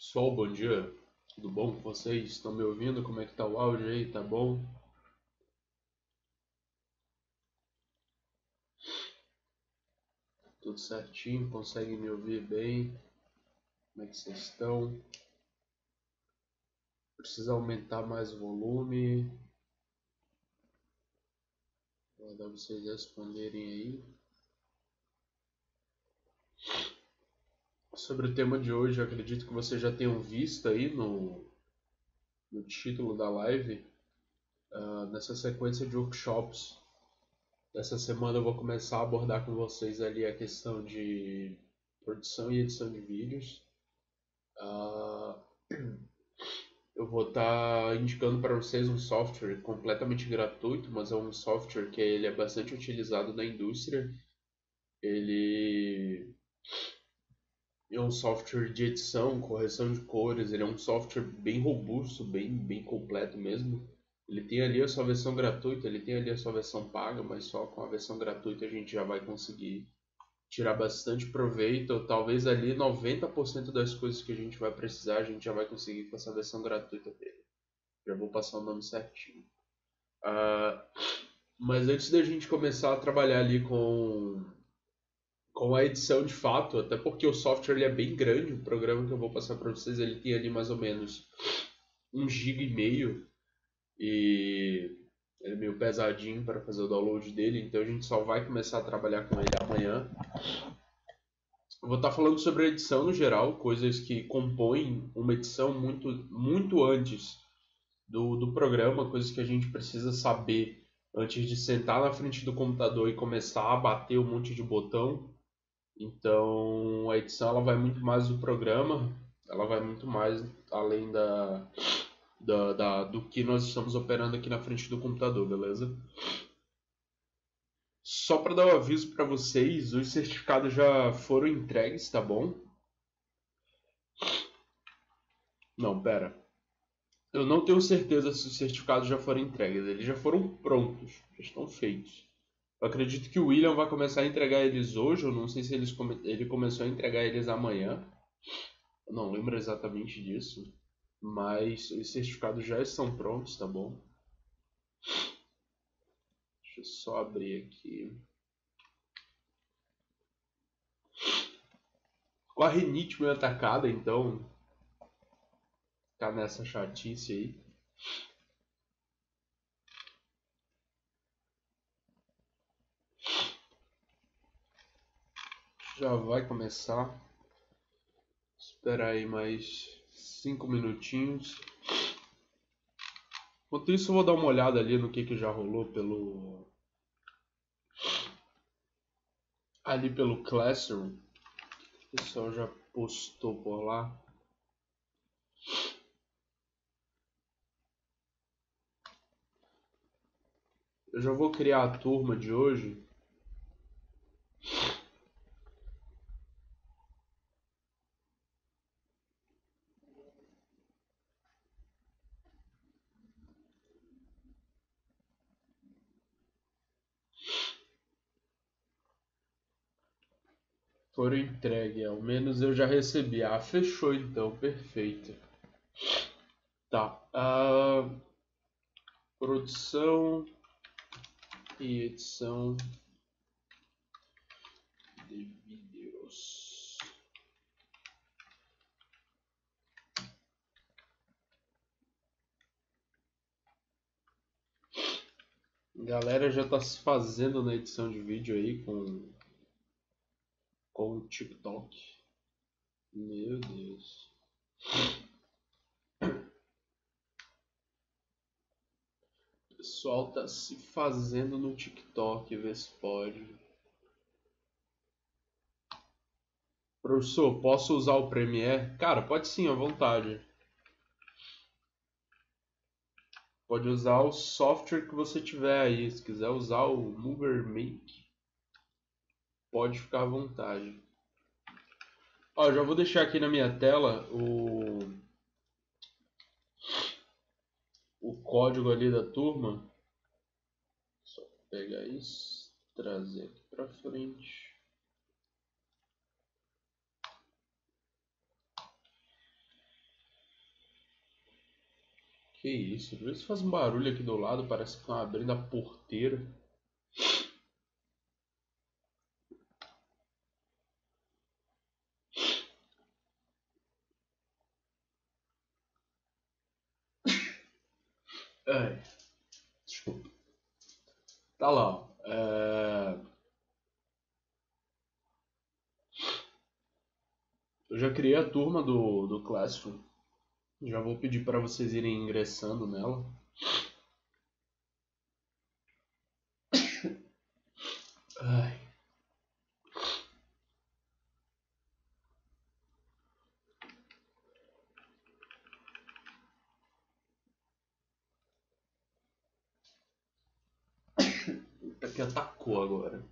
Pessoal, bom dia. Tudo bom com vocês? Estão me ouvindo? Como é que tá o áudio aí? Tá bom? Tudo certinho? Conseguem me ouvir bem? Como é que vocês estão? Precisa aumentar mais o volume? Vou mandar vocês responderem aí. Sobre o tema de hoje, eu acredito que vocês já tenham visto aí no título da live, nessa sequência de workshops. Essa semana eu vou começar a abordar com vocês ali a questão de produção e edição de vídeos. Ah, eu vou estar indicando para vocês um software completamente gratuito, mas é um software que ele é bastante utilizado na indústria. Ele é um software de edição, correção de cores, ele é um software bem robusto, bem completo mesmo. Ele tem ali a sua versão gratuita, ele tem ali a sua versão paga, mas só com a versão gratuita a gente já vai conseguir tirar bastante proveito. Talvez ali 90% das coisas que a gente vai precisar a gente já vai conseguir com essa versão gratuita dele. Já vou passar o nome certinho. Ah, mas antes da gente começar a trabalhar ali com a edição de fato, até porque o software ele é bem grande, o programa que eu vou passar para vocês ele tem ali mais ou menos 1,5 GB e ele é meio pesadinho para fazer o download dele, então a gente só vai começar a trabalhar com ele amanhã. Eu vou estar falando sobre a edição no geral, coisas que compõem uma edição muito antes do programa, coisas que a gente precisa saber antes de sentar na frente do computador e começar a bater um monte de botão. Então a edição ela vai muito mais do programa, ela vai muito mais além do que nós estamos operando aqui na frente do computador, beleza? Só para dar um aviso para vocês, os certificados já foram entregues, tá bom? Não, pera. Eu não tenho certeza se os certificados já foram entregues. Eles já foram prontos, já estão feitos. Eu acredito que o William vai começar a entregar eles hoje. Eu não sei se ele começou a entregar eles amanhã. Eu não lembro exatamente disso. Mas os certificados já estão prontos, tá bom? Deixa eu só abrir aqui. Com a rinite meio atacada, então tá nessa chatice aí. Já vai começar. Espera aí mais 5 minutinhos. Enquanto isso, eu vou dar uma olhada ali no que já rolou pelo Classroom. O pessoal já postou por lá. Eu já vou criar a turma de hoje. Foram entregue, ao menos eu já recebi. Ah, fechou então, perfeito. Tá. Produção e edição de vídeos. A galera já tá se fazendo na edição de vídeo aí com o TikTok. Meu Deus. O pessoal tá se fazendo no TikTok, vê se pode. Professor, posso usar o Premiere? Cara, pode sim, à vontade. Pode usar o software que você tiver aí. Se quiser usar o Mover Make, pode ficar à vontade. Ó, já vou deixar aqui na minha tela o código ali da turma. Só pegar isso, trazer aqui pra frente. Que isso? Às vezes faz um barulho aqui do lado, parece que estão abrindo a porteira. Ai, desculpa. Tá lá, ó. Eu já criei a turma do Classroom. Já vou pedir para vocês irem ingressando nela. Ai. Aqui atacou agora.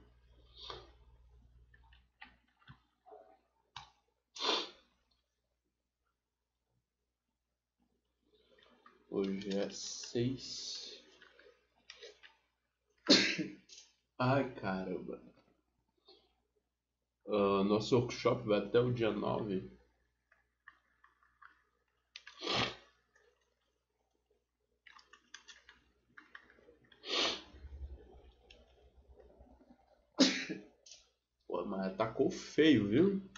Hoje é 6. Ai, caramba. Nosso workshop vai até o dia 9. Pô, mas atacou feio, viu?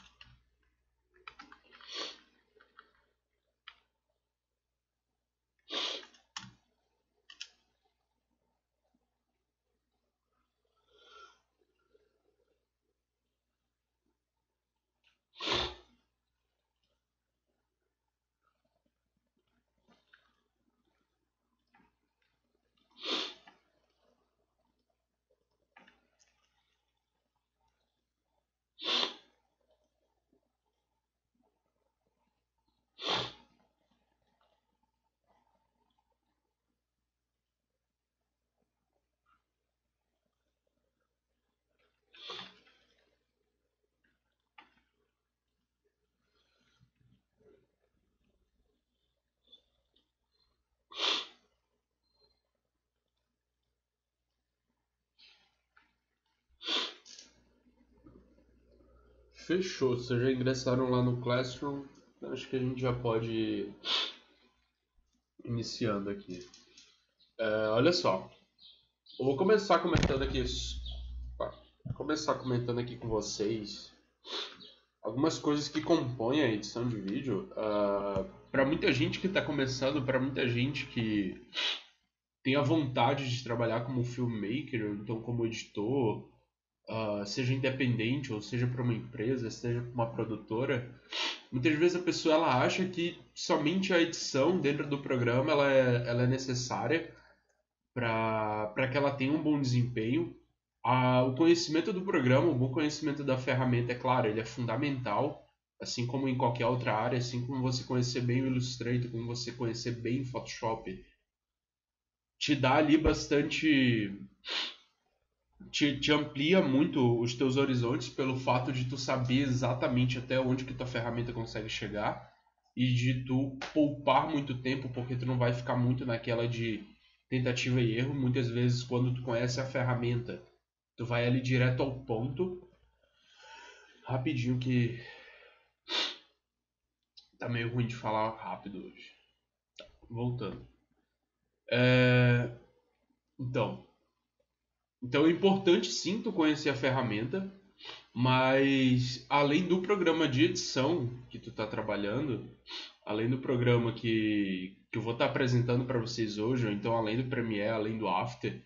Fechou. Vocês já ingressaram lá no Classroom? Acho que a gente já pode ir iniciando aqui. Olha só. Eu vou começar comentando aqui. Começar comentando aqui com vocês algumas coisas que compõem a edição de vídeo. Para muita gente que está começando, para muita gente que tem a vontade de trabalhar como filmmaker, ou então como editor, seja independente, ou seja para uma empresa, seja para uma produtora, muitas vezes a pessoa ela acha que somente a edição dentro do programa ela é necessária para que ela tenha um bom desempenho. O conhecimento do programa, o bom conhecimento da ferramenta, é claro, ele é fundamental, assim como em qualquer outra área, assim como você conhecer bem o Illustrator, como você conhecer bem o Photoshop, te dá ali bastante... Te amplia muito os teus horizontes pelo fato de tu saber exatamente até onde que tua ferramenta consegue chegar e de tu poupar muito tempo, porque tu não vai ficar muito naquela de tentativa e erro. Muitas vezes, quando tu conhece a ferramenta, tu vai ali direto ao ponto. Rapidinho, que tá meio ruim de falar rápido hoje. Voltando. Então é importante sim tu conhecer a ferramenta, mas além do programa de edição que tu tá trabalhando, além do programa que eu vou estar apresentando para vocês hoje, ou então além do Premiere, além do After,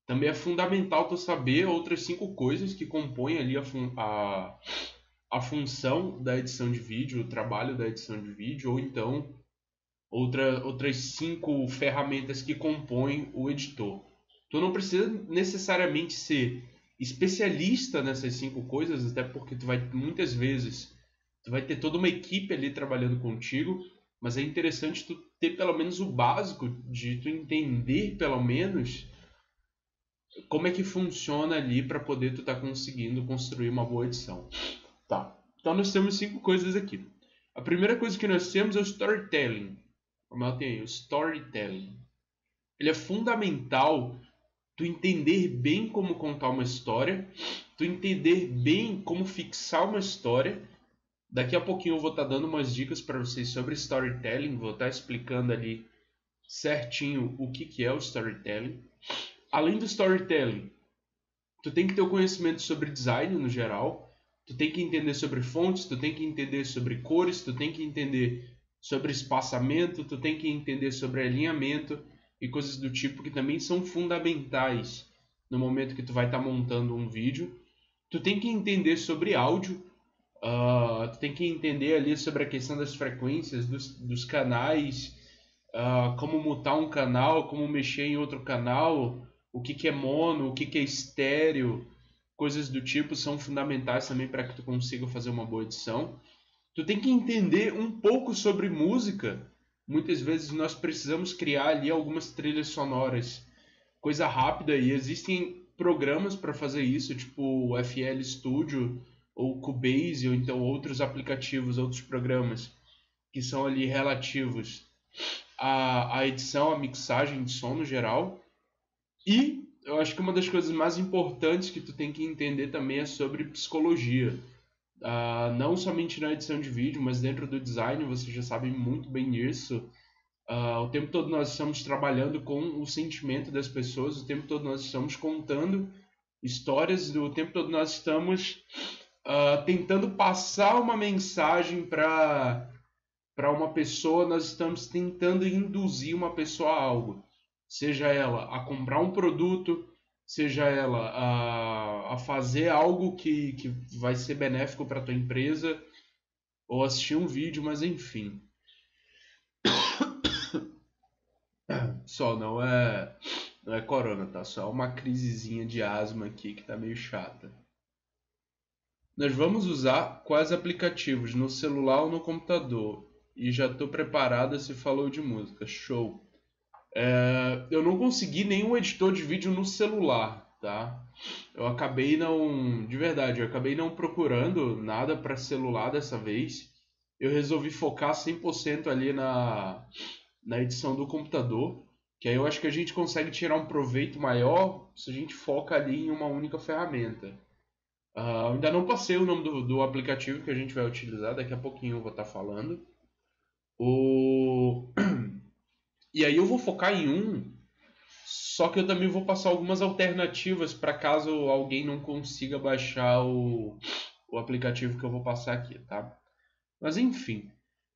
também é fundamental tu saber outras 5 coisas que compõem ali a função da edição de vídeo, o trabalho da edição de vídeo, ou então outras 5 ferramentas que compõem o editor. Tu não precisa necessariamente ser especialista nessas 5 coisas, até porque tu vai muitas vezes tu vai ter toda uma equipe ali trabalhando contigo, mas é interessante tu ter pelo menos o básico de tu entender pelo menos como é que funciona ali para poder tu estar conseguindo construir uma boa edição. Tá. Então nós temos 5 coisas aqui. A primeira coisa que nós temos é o storytelling. Como eu tenho aí, o storytelling. Ele é fundamental tu entender bem como contar uma história, tu entender bem como fixar uma história. Daqui a pouquinho eu vou estar dando umas dicas para vocês sobre storytelling, vou estar explicando ali certinho o que é o storytelling. Além do storytelling, tu tem que ter o conhecimento sobre design no geral, tu tem que entender sobre fontes, tu tem que entender sobre cores, tu tem que entender sobre espaçamento, tu tem que entender sobre alinhamento e coisas do tipo que também são fundamentais no momento que tu vai estar montando um vídeo. Tu tem que entender sobre áudio, tu tem que entender ali sobre a questão das frequências, dos canais, como mutar um canal, como mexer em outro canal, o que é mono, o que é estéreo, coisas do tipo são fundamentais também para que tu consiga fazer uma boa edição. Tu tem que entender um pouco sobre música. Muitas vezes nós precisamos criar ali algumas trilhas sonoras, coisa rápida, e existem programas para fazer isso, tipo o FL Studio ou Cubase, ou então outros aplicativos, outros programas que são ali relativos à edição, à mixagem de som no geral. E eu acho que uma das coisas mais importantes que tu tem que entender também é sobre psicologia. Não somente na edição de vídeo, mas dentro do design, você já sabe muito bem disso. O tempo todo nós estamos trabalhando com o sentimento das pessoas, o tempo todo nós estamos contando histórias, o tempo todo nós estamos tentando passar uma mensagem para uma pessoa, nós estamos tentando induzir uma pessoa a algo. Seja ela a comprar um produto, seja ela a fazer algo que vai ser benéfico para a tua empresa, ou assistir um vídeo, mas enfim. Só não é corona, tá? Só uma crisezinha de asma aqui que tá meio chata. Nós vamos usar quais aplicativos? No celular ou no computador? E já tô preparada se falou de música. Show! Eu não consegui nenhum editor de vídeo no celular, tá? Eu acabei não... De verdade, eu acabei não procurando nada para celular dessa vez. Eu resolvi focar 100% ali na edição do computador, que aí eu acho que a gente consegue tirar um proveito maior se a gente foca ali em uma única ferramenta. Ainda não passei o nome do aplicativo que a gente vai utilizar, daqui a pouquinho eu vou estar falando. E aí eu vou focar em um, só que eu também vou passar algumas alternativas para caso alguém não consiga baixar o aplicativo que eu vou passar aqui, tá? Mas enfim,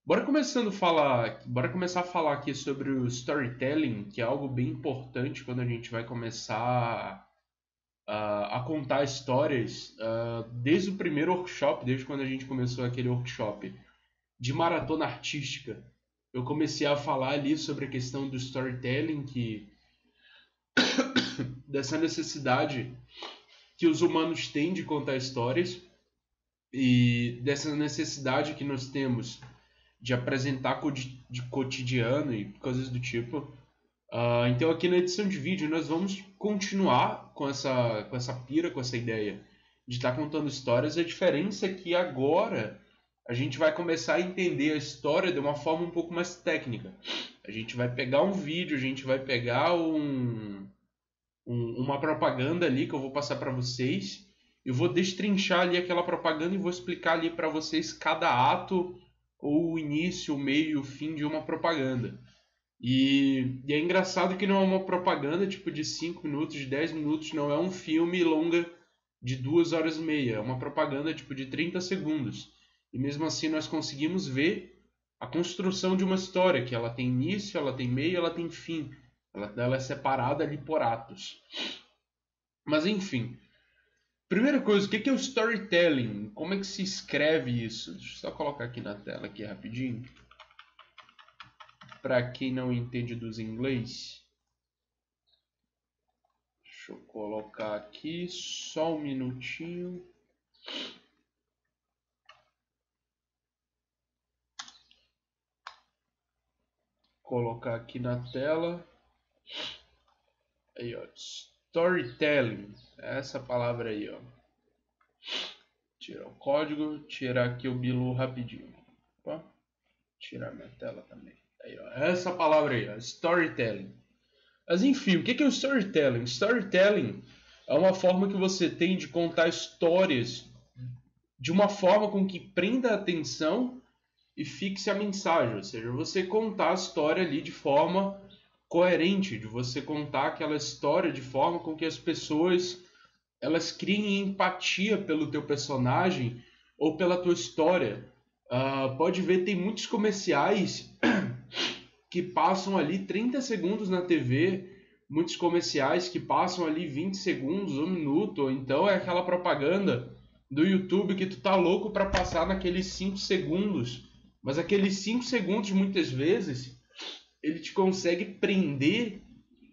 bora começar a falar aqui sobre o storytelling, que é algo bem importante quando a gente vai começar a contar histórias, desde o primeiro workshop, desde quando a gente começou aquele workshop de maratona artística. Eu comecei a falar ali sobre a questão do storytelling, dessa necessidade que os humanos têm de contar histórias e dessa necessidade que nós temos de apresentar de cotidiano e coisas do tipo. Então aqui na edição de vídeo nós vamos continuar com essa pira, com essa ideia de estar contando histórias. A diferença é que agora a gente vai começar a entender a história de uma forma um pouco mais técnica. A gente vai pegar um vídeo, a gente vai pegar uma propaganda ali que eu vou passar para vocês. Eu vou destrinchar ali aquela propaganda e vou explicar ali para vocês cada ato, ou o início, o meio e o fim de uma propaganda. E é engraçado que não é uma propaganda tipo de 5 minutos, de 10 minutos, não é um filme longa de 2 horas e meia, é uma propaganda tipo de 30 segundos. E mesmo assim nós conseguimos ver a construção de uma história, que ela tem início, ela tem meio, ela tem fim. Ela é separada ali por atos. Mas enfim, primeira coisa, o que é o storytelling? Como é que se escreve isso? Deixa eu só colocar aqui na tela aqui rapidinho. Para quem não entende dos inglês. Deixa eu colocar aqui só um minutinho. Colocar aqui na tela. Aí, ó. Storytelling. Essa palavra aí, ó. Tirar o código. Tirar aqui o Bilu rapidinho. Opa. Tirar minha tela também. Aí, ó. Essa palavra aí, ó. Storytelling. Mas enfim, o que é o storytelling? Storytelling é uma forma que você tem de contar histórias de uma forma com que prenda a atenção e fixe a mensagem. Ou seja, você contar a história ali de forma coerente, de você contar aquela história de forma com que as pessoas elas criem empatia pelo teu personagem ou pela tua história. Pode ver, tem muitos comerciais que passam ali 30 segundos na TV, muitos comerciais que passam ali 20 segundos, 1 minuto, ou então é aquela propaganda do YouTube que tu tá louco para passar naqueles 5 segundos. Mas aqueles 5 segundos, muitas vezes, ele te consegue prender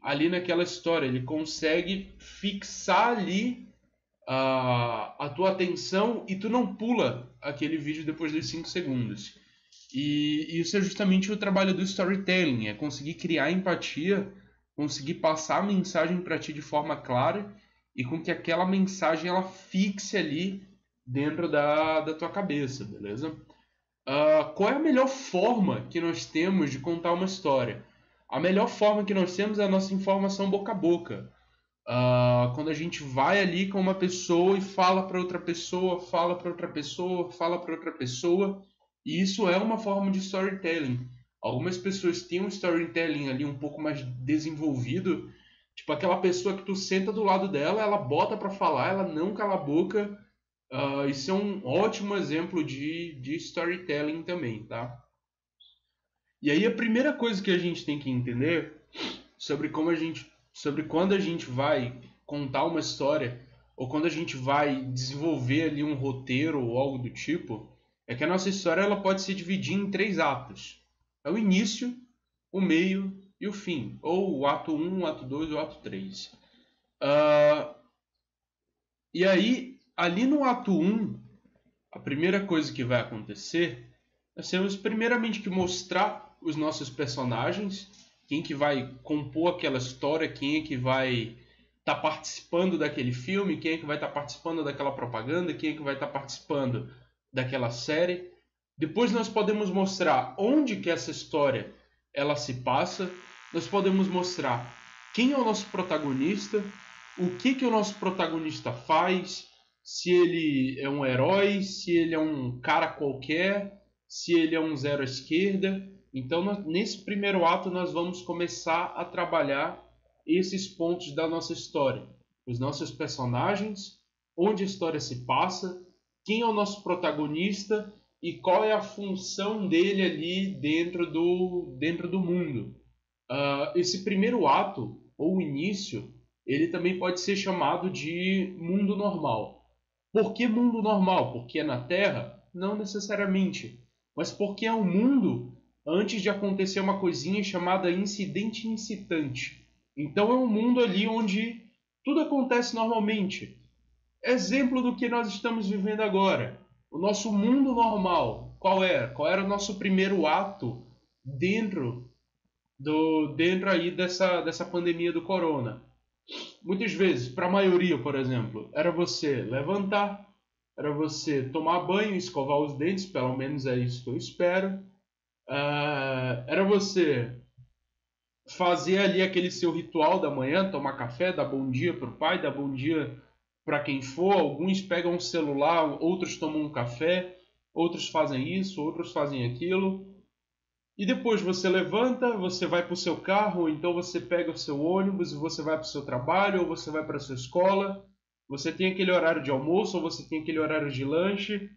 ali naquela história, ele consegue fixar ali a tua atenção e tu não pula aquele vídeo depois dos 5 segundos. E isso é justamente o trabalho do storytelling, é conseguir criar empatia, conseguir passar a mensagem para ti de forma clara e com que aquela mensagem ela fixe ali dentro da tua cabeça, beleza? Qual é a melhor forma que nós temos de contar uma história? A melhor forma que nós temos é a nossa informação boca a boca. Quando a gente vai ali com uma pessoa e fala para outra pessoa, fala para outra pessoa, fala para outra pessoa, e isso é uma forma de storytelling. Algumas pessoas têm um storytelling ali um pouco mais desenvolvido, tipo aquela pessoa que tu senta do lado dela, ela bota para falar, ela não cala a boca. Isso é um ótimo exemplo de storytelling também, tá? E aí a primeira coisa que a gente tem que entender sobre sobre quando a gente vai contar uma história ou quando a gente vai desenvolver ali um roteiro ou algo do tipo, é que a nossa história ela pode se dividir em 3 atos. É o início, o meio e o fim, ou o ato 1, o ato 2 ou o ato 3. E aí, ali no ato 1, a primeira coisa que vai acontecer, nós temos primeiramente que mostrar os nossos personagens, quem que vai compor aquela história, quem é que vai estar participando daquele filme, quem é que vai estar participando daquela propaganda, quem é que vai estar participando daquela série. Depois nós podemos mostrar onde que essa história ela se passa, nós podemos mostrar quem é o nosso protagonista, o que que o nosso protagonista faz, se ele é um herói, se ele é um cara qualquer, se ele é um zero à esquerda. Então, nesse primeiro ato, nós vamos começar a trabalhar esses pontos da nossa história. Os nossos personagens, onde a história se passa, quem é o nosso protagonista e qual é a função dele ali dentro do mundo. Esse primeiro ato, ou início, ele também pode ser chamado de mundo normal. Por que mundo normal? Porque é na Terra? Não necessariamente. Mas porque é um mundo antes de acontecer uma coisinha chamada incidente incitante. Então é um mundo ali onde tudo acontece normalmente. Exemplo do que nós estamos vivendo agora. O nosso mundo normal. Qual era? Qual era o nosso primeiro ato dentro aí dessa pandemia do corona? Muitas vezes, para a maioria, por exemplo, era você levantar, era você tomar banho, escovar os dentes, pelo menos é isso que eu espero. Era você fazer ali aquele seu ritual da manhã, tomar café, dar bom dia para o pai, dar bom dia para quem for. Alguns pegam um celular, outros tomam um café, outros fazem isso, outros fazem aquilo. E depois você levanta, você vai para o seu carro, ou então você pega o seu ônibus e você vai para o seu trabalho, ou você vai para a sua escola. Você tem aquele horário de almoço, ou você tem aquele horário de lanche.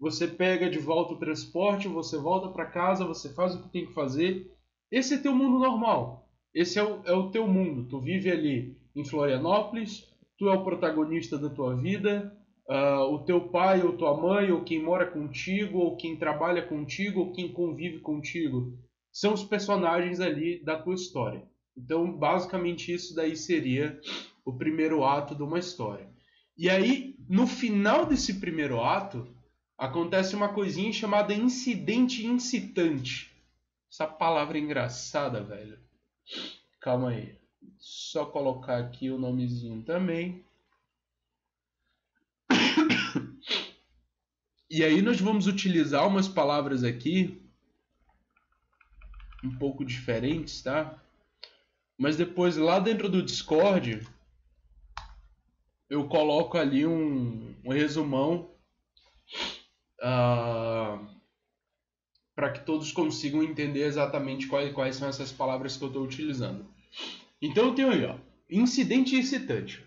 Você pega de volta o transporte, você volta para casa, você faz o que tem que fazer. Esse é teu mundo normal. Esse é o teu mundo. Tu vive ali em Florianópolis, tu é o protagonista da tua vida. O teu pai ou tua mãe, ou quem mora contigo, ou quem trabalha contigo, ou quem convive contigo, são os personagens ali da tua história. Então, basicamente, isso daí seria o primeiro ato de uma história. E aí, no final desse primeiro ato, acontece uma coisinha chamada incidente incitante. Essa palavra é engraçada, velho. Calma aí. Só colocar aqui o nomezinho também. E aí nós vamos utilizar umas palavras aqui um pouco diferentes, tá? Mas depois lá dentro do Discord eu coloco ali um resumão para que todos consigam entender exatamente quais são essas palavras que eu estou utilizando. Então eu tenho aí, ó, incidente incitante.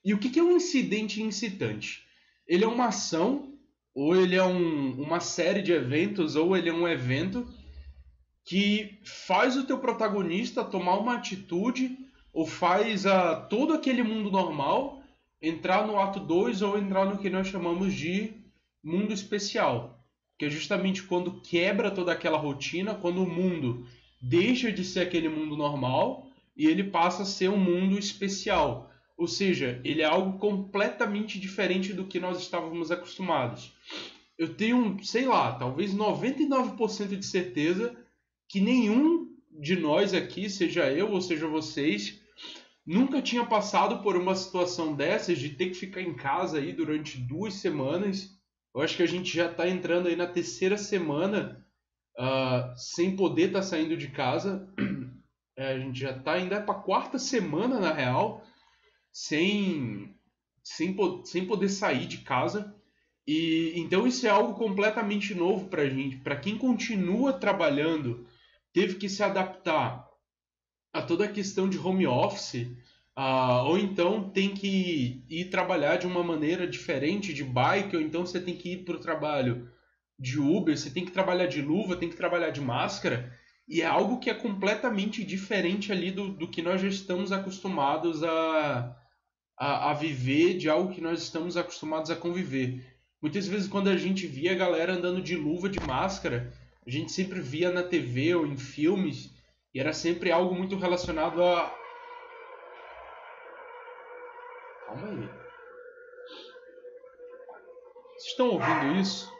E o que é um incidente incitante? Ele é uma ação, ou ele é uma série de eventos, ou ele é um evento que faz o teu protagonista tomar uma atitude, ou faz todo aquele mundo normal entrar no ato 2 ou entrar no que nós chamamos de mundo especial. Que é justamente quando quebra toda aquela rotina, quando o mundo deixa de ser aquele mundo normal e ele passa a ser um mundo especial. Ou seja, ele é algo completamente diferente do que nós estávamos acostumados. Eu tenho, sei lá, talvez 99% de certeza que nenhum de nós aqui, seja eu ou seja vocês, nunca tinha passado por uma situação dessas de ter que ficar em casa aí durante 2 semanas. Eu acho que a gente já está entrando aí na 3ª semana sem poder estar saindo de casa. A gente já está ainda para a 4ª semana, na real, sem poder sair de casa. E então isso é algo completamente novo para a gente. Para quem continua trabalhando, teve que se adaptar a toda a questão de home office, ou então tem que ir trabalhar de uma maneira diferente, de bike, ou então você tem que ir para o trabalho de Uber, você tem que trabalhar de luva, tem que trabalhar de máscara, e é algo que é completamente diferente ali do que nós já estamos acostumados a viver, de algo que nós estamos acostumados a conviver. Muitas vezes quando a gente via a galera andando de luva, de máscara, a gente sempre via na TV ou em filmes, e era sempre algo muito relacionado a... Calma aí. Vocês estão ouvindo isso?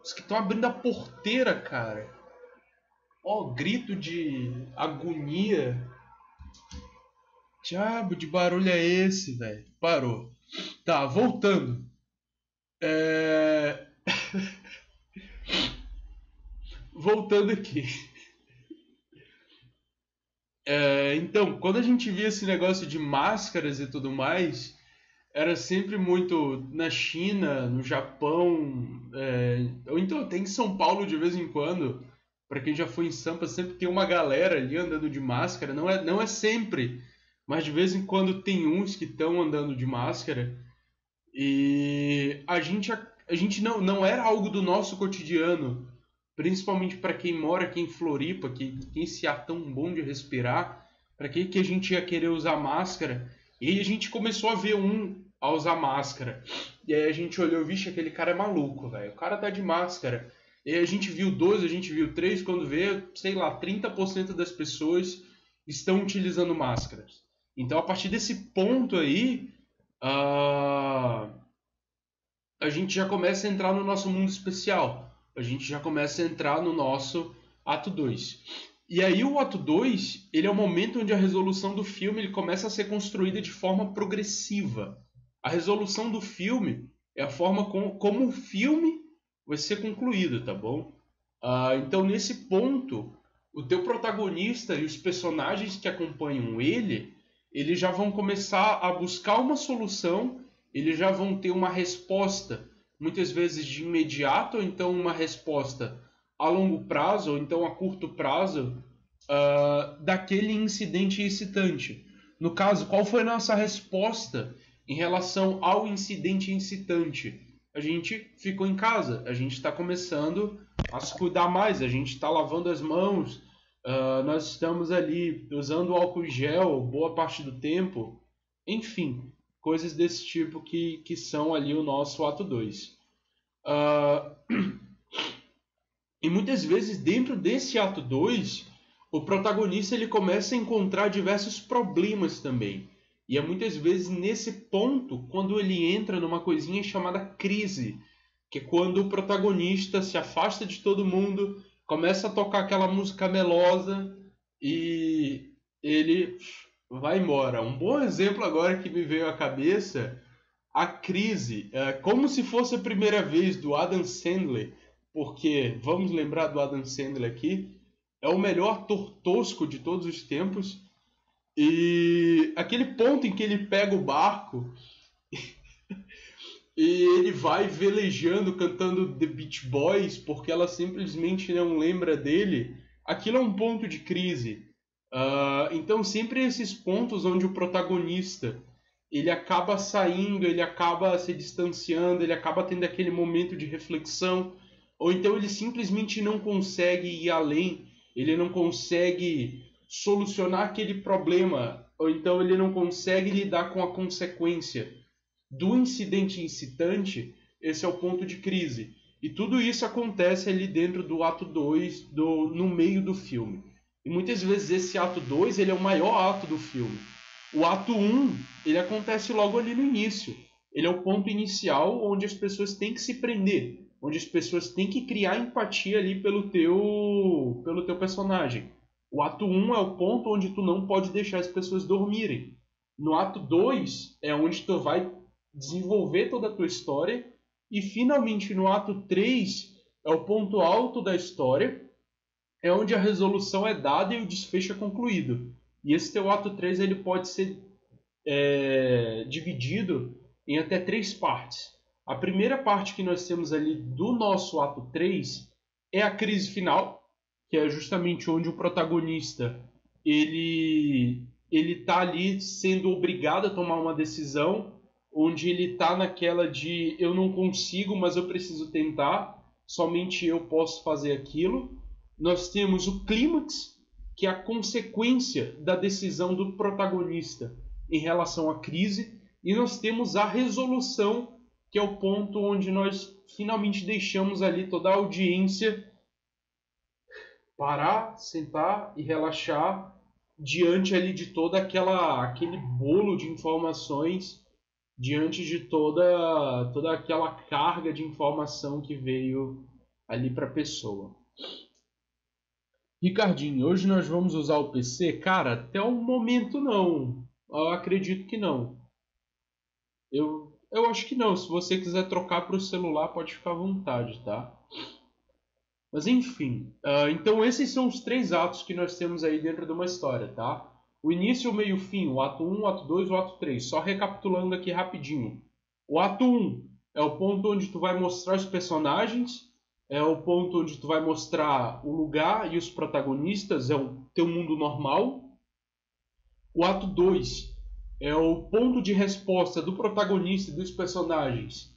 Os que estão abrindo a porteira, cara. Ó, grito de agonia. Diabo de barulho é esse, velho? Parou. Tá, voltando. Voltando aqui. Então, quando a gente via esse negócio de máscaras e tudo mais, era sempre muito na China, no Japão, ou então até em São Paulo de vez em quando. Para quem já foi em Sampa, sempre tem uma galera ali andando de máscara. Não é sempre, mas de vez em quando tem uns que estão andando de máscara. E a gente não era algo do nosso cotidiano, principalmente para quem mora aqui em Floripa, quem se há tão bom de respirar, para que a gente ia querer usar máscara? E aí a gente começou a ver a usar máscara. E aí a gente olhou, vixe, aquele cara é maluco, velho. O cara tá de máscara. E aí a gente viu 2, a gente viu 3, quando vê, sei lá, 30% das pessoas estão utilizando máscaras. Então, a partir desse ponto aí, a gente já começa a entrar no nosso mundo especial. A gente já começa a entrar no nosso ato 2. E aí o ato 2, ele é o momento onde a resolução do filme ele começa a ser construída de forma progressiva. A resolução do filme é a forma como o filme vai ser concluído, tá bom? Então, nesse ponto, o teu protagonista e os personagens que acompanham ele, eles já vão começar a buscar uma solução, eles já vão ter uma resposta, muitas vezes de imediato, ou então uma resposta a longo prazo, ou então a curto prazo, daquele incidente excitante. No caso, qual foi a nossa resposta em relação ao incidente incitante? A gente ficou em casa, a gente está começando a se cuidar mais, a gente está lavando as mãos, nós estamos ali usando álcool gel boa parte do tempo, enfim, coisas desse tipo que são ali o nosso ato 2. E muitas vezes dentro desse ato 2, o protagonista ele começa a encontrar diversos problemas também. E é muitas vezes nesse ponto quando ele entra numa coisinha chamada crise, que é quando o protagonista se afasta de todo mundo, começa a tocar aquela música melosa e ele vai embora. Um bom exemplo agora que me veio à cabeça, a crise, como se fosse a primeira vez do Adam Sandler, porque vamos lembrar do Adam Sandler aqui, é o melhor ator tosco de todos os tempos. E aquele ponto em que ele pega o barco E ele vai velejando, cantando The Beach Boys, porque ela simplesmente não lembra dele. Aquilo é um ponto de crise. Então sempre esses pontos onde o protagonista ele acaba saindo, ele acaba se distanciando, ele acaba tendo aquele momento de reflexão, ou então ele simplesmente não consegue ir além, ele não consegue solucionar aquele problema, ou então ele não consegue lidar com a consequência do incidente incitante. Esse é o ponto de crise. E tudo isso acontece ali dentro do ato 2, no meio do filme. E muitas vezes esse ato 2 ele é o maior ato do filme. O ato 1 ele acontece logo ali no início. Ele é o ponto inicial onde as pessoas têm que se prender, onde as pessoas têm que criar empatia ali pelo teu personagem. O ato 1 é o ponto onde tu não pode deixar as pessoas dormirem. No ato 2 é onde tu vai desenvolver toda a tua história. E finalmente no ato 3 é o ponto alto da história, é onde a resolução é dada e o desfecho é concluído. E esse teu ato 3 ele pode ser dividido em até 3 partes. A primeira parte que nós temos ali do nosso ato 3 é a crise final, que é justamente onde o protagonista ele tá ali sendo obrigado a tomar uma decisão, onde ele está naquela de eu não consigo, mas eu preciso tentar, somente eu posso fazer aquilo. Nós temos o clímax, que é a consequência da decisão do protagonista em relação à crise, e nós temos a resolução, que é o ponto onde nós finalmente deixamos ali toda a audiência parar, sentar e relaxar diante ali de toda aquele bolo de informações, diante de toda aquela carga de informação que veio ali para a pessoa. Ricardinho, hoje nós vamos usar o PC? Cara, até o momento não. Eu acredito que não. Eu acho que não. Se você quiser trocar para o celular, pode ficar à vontade, tá? Mas enfim, então esses são os 3 atos que nós temos aí dentro de uma história, tá? O início, o meio e o fim, o ato 1, o ato 2, o ato 3. Só recapitulando aqui rapidinho. O ato 1 é o ponto onde tu vai mostrar os personagens, é o ponto onde tu vai mostrar o lugar e os protagonistas, é o teu mundo normal. O ato 2 é o ponto de resposta do protagonista e dos personagens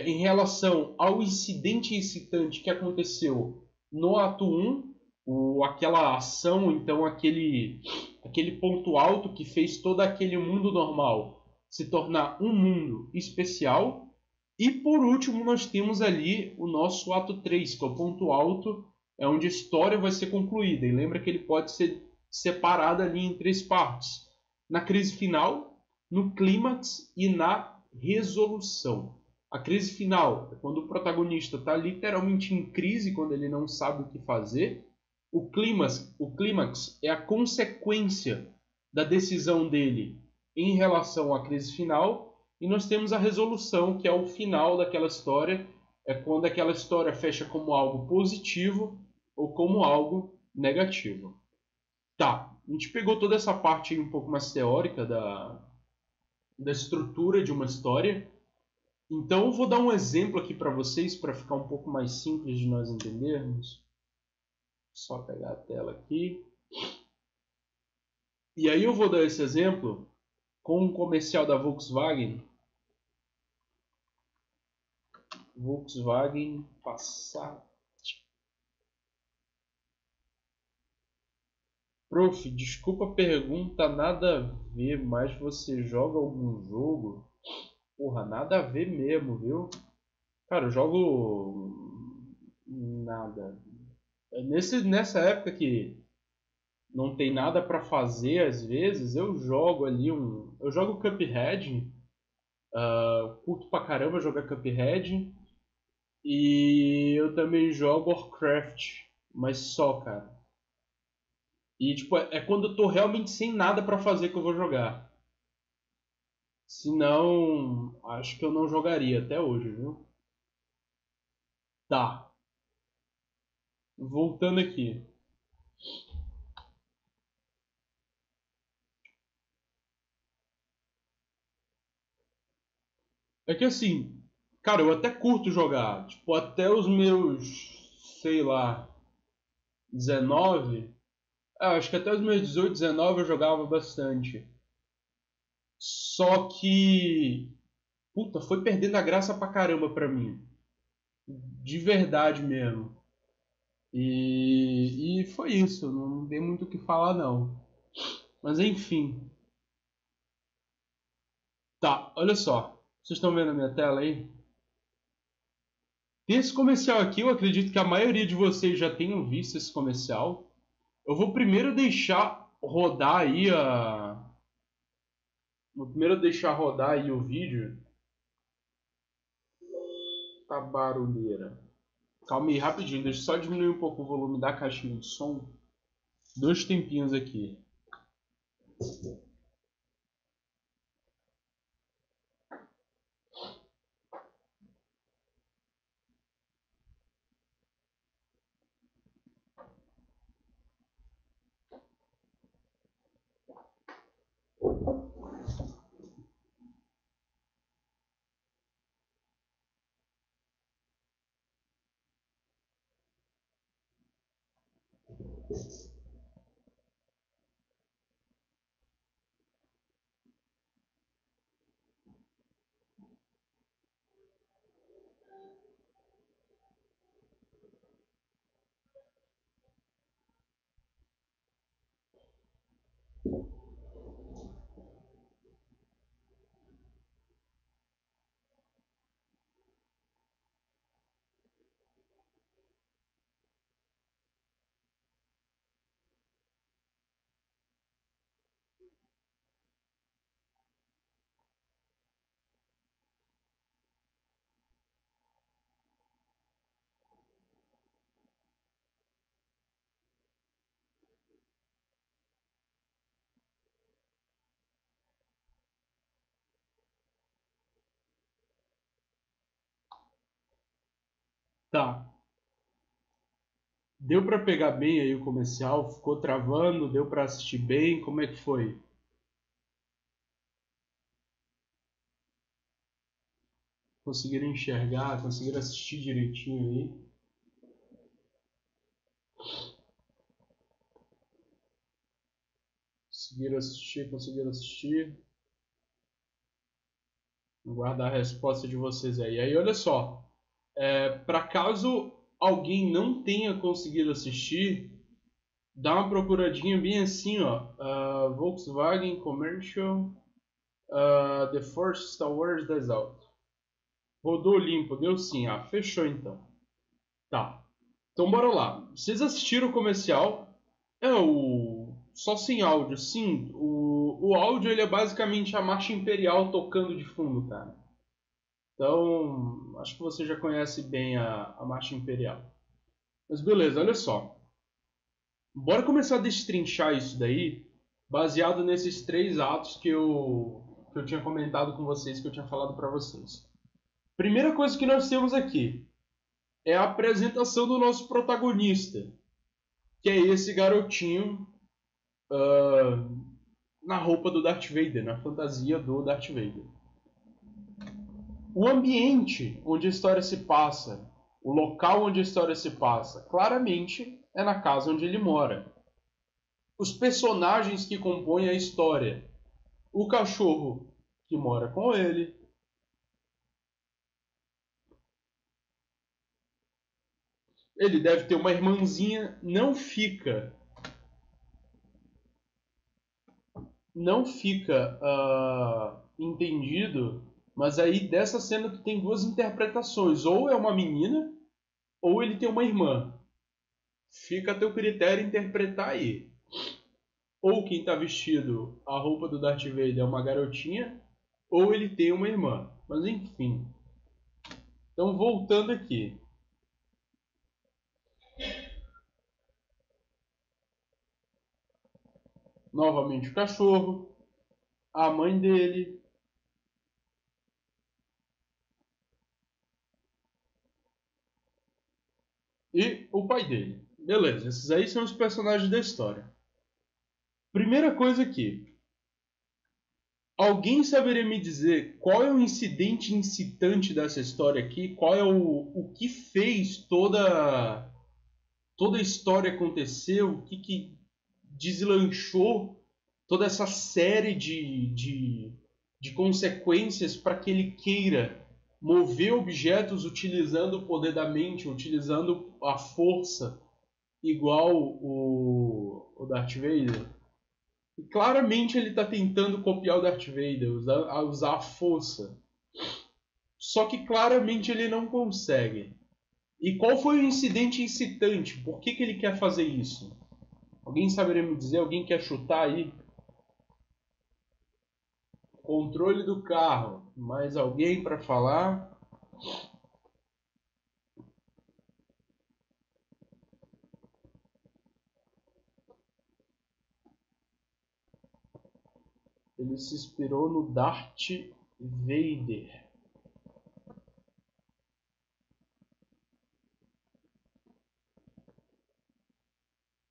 em relação ao incidente incitante que aconteceu no ato 1, aquela ação, então aquele ponto alto que fez todo aquele mundo normal se tornar um mundo especial. E por último, nós temos ali o nosso ato 3, que é o ponto alto, é onde a história vai ser concluída. E lembra que ele pode ser separado ali em 3 partes: na crise final, no clímax e na resolução. A crise final é quando o protagonista está literalmente em crise, quando ele não sabe o que fazer. O clímax é a consequência da decisão dele em relação à crise final. E nós temos a resolução, que é o final daquela história. É quando aquela história fecha como algo positivo ou como algo negativo. Tá, a gente pegou toda essa parte um pouco mais teórica da estrutura de uma história. Então eu vou dar um exemplo aqui para vocês, para ficar um pouco mais simples de nós entendermos. Só pegar a tela aqui. E aí eu vou dar esse exemplo com um comercial da Volkswagen. Volkswagen Passat. Prof, desculpa a pergunta, nada a ver, mas você joga algum jogo? Porra, nada a ver mesmo, viu? Cara, eu jogo nada. Nessa época que não tem nada pra fazer, às vezes, eu jogo ali Eu jogo Cuphead. Curto pra caramba jogar Cuphead. E eu também jogo Warcraft. Mas só, cara. E tipo, é quando eu tô realmente sem nada pra fazer que eu vou jogar. Se não, acho que eu não jogaria até hoje, viu? Tá. Voltando aqui. É que assim, cara, eu até curto jogar. Tipo, até os meus, sei lá, 19. Acho que até os meus 18, 19 eu jogava bastante. Só que, puta, foi perdendo a graça pra caramba pra mim. De verdade mesmo. E foi isso. Não tem muito o que falar, não. Mas enfim. Tá, olha só. Vocês estão vendo a minha tela aí? Tem esse comercial aqui, eu acredito que a maioria de vocês já tenham visto esse comercial. Eu vou primeiro deixar rodar aí a. Vou primeiro deixar rodar aí o vídeo. Tá barulheira. Calma aí, rapidinho. Deixa eu só diminuir um pouco o volume da caixinha de som. Dois tempinhos aqui. Tá. Deu pra pegar bem aí o comercial? Ficou travando? Deu pra assistir bem? Como é que foi? Conseguiram enxergar? Conseguiram assistir direitinho aí? Conseguiram assistir? Conseguiram assistir? Vou guardar a resposta de vocês aí. Aí, olha só. Para caso alguém não tenha conseguido assistir, dá uma procuradinha bem assim, ó. Volkswagen Commercial, The Force Star Wars Desert. Rodou limpo, deu sim. Ah, fechou então. Tá. Então bora lá. Vocês assistiram o comercial? Só sem áudio, sim. O áudio ele é basicamente a marcha imperial tocando de fundo, cara. Então, acho que você já conhece bem a marcha imperial. Mas beleza, olha só. Bora começar a destrinchar isso daí, baseado nesses três atos que eu tinha comentado com vocês, que eu tinha falado para vocês. Primeira coisa que nós temos aqui é a apresentação do nosso protagonista, que é esse garotinho na roupa do Darth Vader, na fantasia do Darth Vader. O ambiente onde a história se passa, o local onde a história se passa, claramente é na casa onde ele mora. Os personagens que compõem a história, o cachorro que mora com ele, ele deve ter uma irmãzinha, não fica entendido, mas aí dessa cena tu tem duas interpretações, ou é uma menina, ou ele tem uma irmã. Fica a teu critério interpretar aí. Ou quem está vestido a roupa do Darth Vader é uma garotinha, ou ele tem uma irmã. Mas enfim. Então voltando aqui. Novamente o cachorro, a mãe dele e o pai dele. Beleza, esses aí são os personagens da história. Primeira coisa aqui. Alguém saberia me dizer qual é o incidente incitante dessa história aqui? Qual é o que fez toda a história acontecer? O que deslanchou toda essa série de consequências para que ele queira mover objetos utilizando o poder da mente, utilizando a força, igual o Darth Vader? E claramente ele está tentando copiar o Darth Vader, usar a força. Só que claramente ele não consegue. E qual foi o incidente incitante? Por que ele quer fazer isso? Alguém saberia me dizer? Alguém quer chutar aí? Controle do carro. Mais alguém para falar? Ele se inspirou no Darth Vader.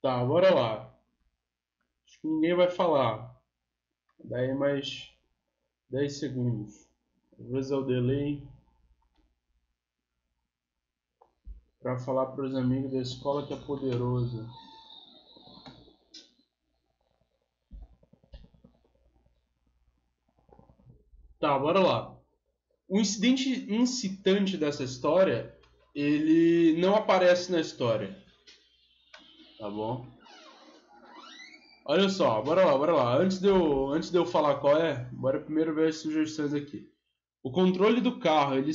Tá, bora lá. Acho que ninguém vai falar. Daí mais 10 segundos. Às vezes é o delay para falar para os amigos da escola que é poderoso. Tá, bora lá. O incidente incitante dessa história, ele não aparece na história, tá bom? Olha só, bora lá. Antes de eu falar qual é, bora primeiro ver as sugestões aqui. O controle do carro, ele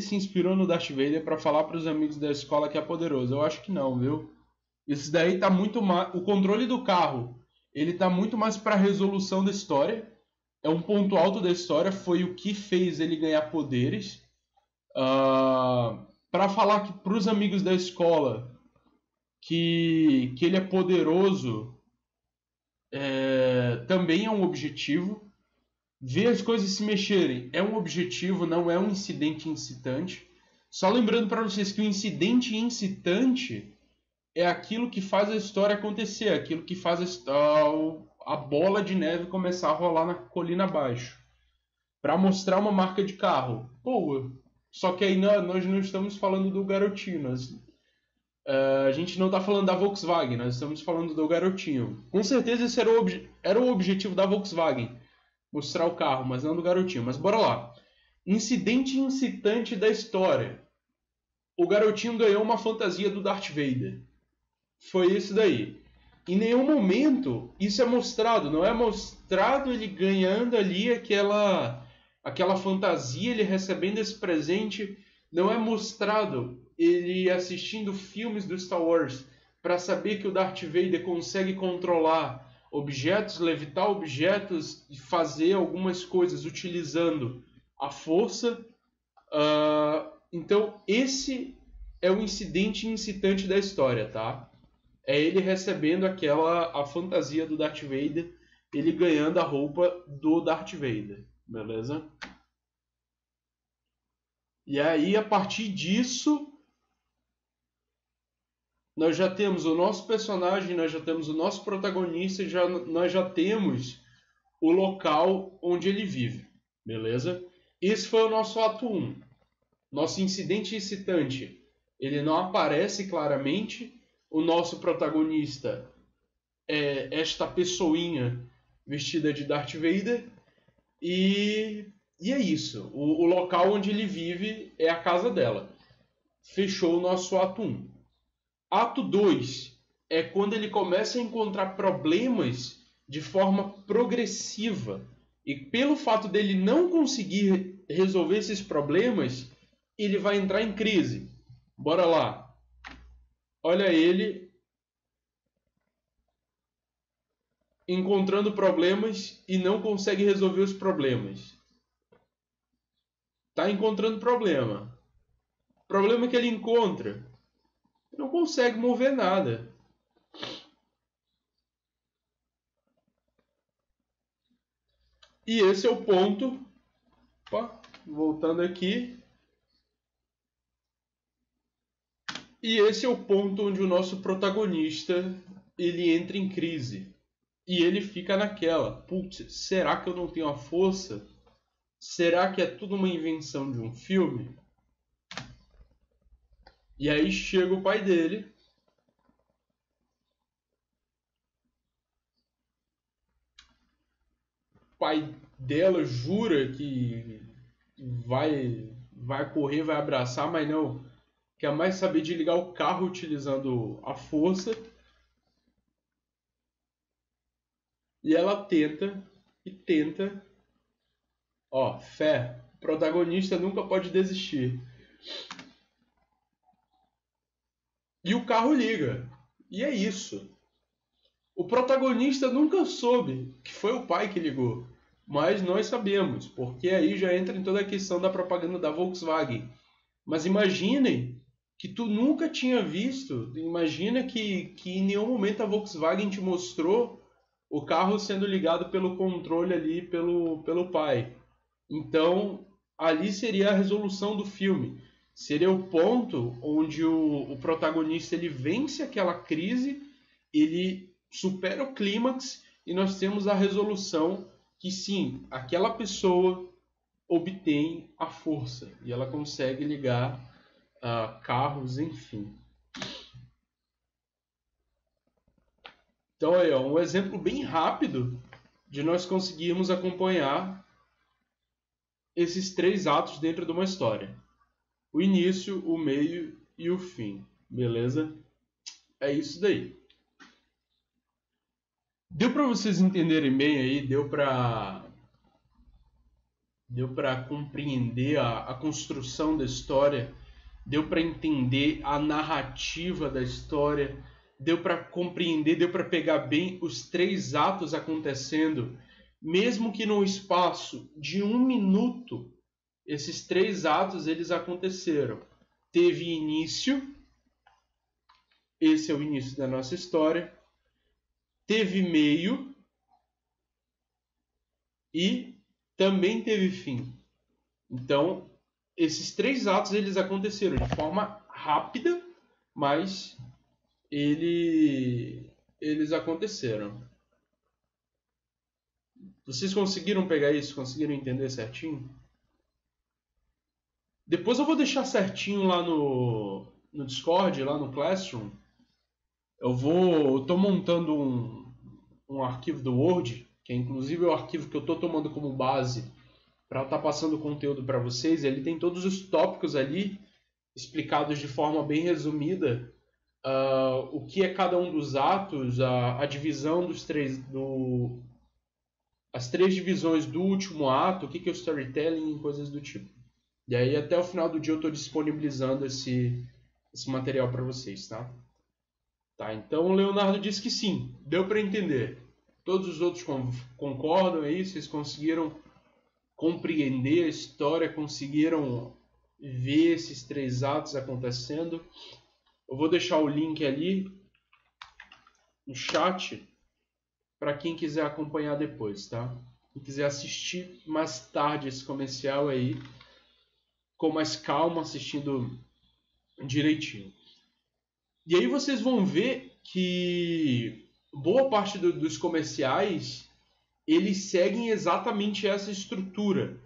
se inspirou no Darth Vader para falar para os amigos da escola que é poderoso. Eu acho que não, viu? Isso daí tá muito mais. O controle do carro, ele tá muito mais para a resolução da história. É um ponto alto da história, foi o que fez ele ganhar poderes. Para falar que para os amigos da escola que ele é poderoso também é um objetivo. Ver as coisas se mexerem é um objetivo, não é um incidente incitante. Só lembrando para vocês que o incidente incitante é aquilo que faz a história acontecer, aquilo que faz a bola de neve começar a rolar na colina abaixo. Para mostrar uma marca de carro. Boa. Só que aí nós não estamos falando do garotinho. A gente não está falando da Volkswagen, nós estamos falando do garotinho. Com certeza esse era o objetivo da Volkswagen. Mostrar o carro, mas não do garotinho. Mas bora lá. Incidente incitante da história. O garotinho ganhou uma fantasia do Darth Vader. Foi isso daí. Em nenhum momento isso é mostrado. Não é mostrado ele ganhando ali aquela fantasia, ele recebendo esse presente. Não é mostrado ele assistindo filmes do Star Wars para saber que o Darth Vader consegue controlar objetos, levitar objetos e fazer algumas coisas utilizando a força. Então esse é o incidente incitante da história, tá? É ele recebendo a fantasia do Darth Vader, ele ganhando a roupa do Darth Vader, beleza? E aí, a partir disso, nós já temos o nosso personagem, nós já temos o nosso protagonista, nós já temos o local onde ele vive, beleza? Esse foi o nosso ato 1. Nosso incidente incitante, ele não aparece claramente. O nosso protagonista é esta pessoinha vestida de Darth Vader. E é isso. O local onde ele vive é a casa dela. Fechou o nosso ato 1. Ato 2 é quando ele começa a encontrar problemas de forma progressiva. E pelo fato dele não conseguir resolver esses problemas, ele vai entrar em crise. Bora lá. Olha ele encontrando problemas e não consegue resolver os problemas. Tá encontrando problema. O problema que ele encontra, não consegue mover nada. E esse é o ponto. Opa, voltando aqui. E esse é o ponto onde o nosso protagonista ele entra em crise. E ele fica naquela, putz, será que eu não tenho a força? Será que é tudo uma invenção de um filme? E aí chega o pai dele. O pai dela jura que vai correr, vai abraçar, mas não. Quer mais saber de ligar o carro utilizando a força. E ela tenta e tenta. Ó, fé. O protagonista nunca pode desistir. E o carro liga. E é isso. O protagonista nunca soube que foi o pai que ligou. Mas nós sabemos, porque aí já entra em toda a questão da propaganda da Volkswagen. Mas imaginem que tu nunca tinha visto, imagina que em nenhum momento a Volkswagen te mostrou o carro sendo ligado pelo controle ali pelo pai. Então, ali seria a resolução do filme. Seria o ponto onde o protagonista ele vence aquela crise, ele supera o clímax e nós temos a resolução que sim, aquela pessoa obtém a força e ela consegue ligar carros, enfim. Então aí, ó, um exemplo bem rápido de nós conseguirmos acompanhar esses três atos dentro de uma história. O início, o meio e o fim. Beleza? É isso daí. Deu para vocês entenderem bem aí? Deu para compreender a construção da história? Deu para entender a narrativa da história? Deu para compreender, deu para pegar bem os três atos acontecendo, mesmo que num espaço de 1 minuto, esses três atos eles aconteceram. Teve início, esse é o início da nossa história. Teve meio e também teve fim. Então, esses três atos eles aconteceram de forma rápida, mas eles aconteceram. Vocês conseguiram pegar isso? Conseguiram entender certinho? Depois eu vou deixar certinho lá no Discord, lá no Classroom. Eu estou montando um arquivo do Word, que é inclusive o arquivo que eu estou tomando como base para estar passando conteúdo para vocês. Ele tem todos os tópicos ali explicados de forma bem resumida. O que é cada um dos atos, a divisão dos três, as três divisões do último ato, o que é o storytelling e coisas do tipo. E aí até o final do dia eu estou disponibilizando esse material para vocês, tá? Tá, então o Leonardo disse que sim, deu para entender. Todos os outros concordam aí, vocês conseguiram compreender a história, conseguiram ver esses três atos acontecendo. Eu vou deixar o link ali no chat para quem quiser acompanhar depois, tá? Quem quiser assistir mais tarde esse comercial aí, com mais calma, assistindo direitinho. E aí vocês vão ver que boa parte dos comerciais eles seguem exatamente essa estrutura.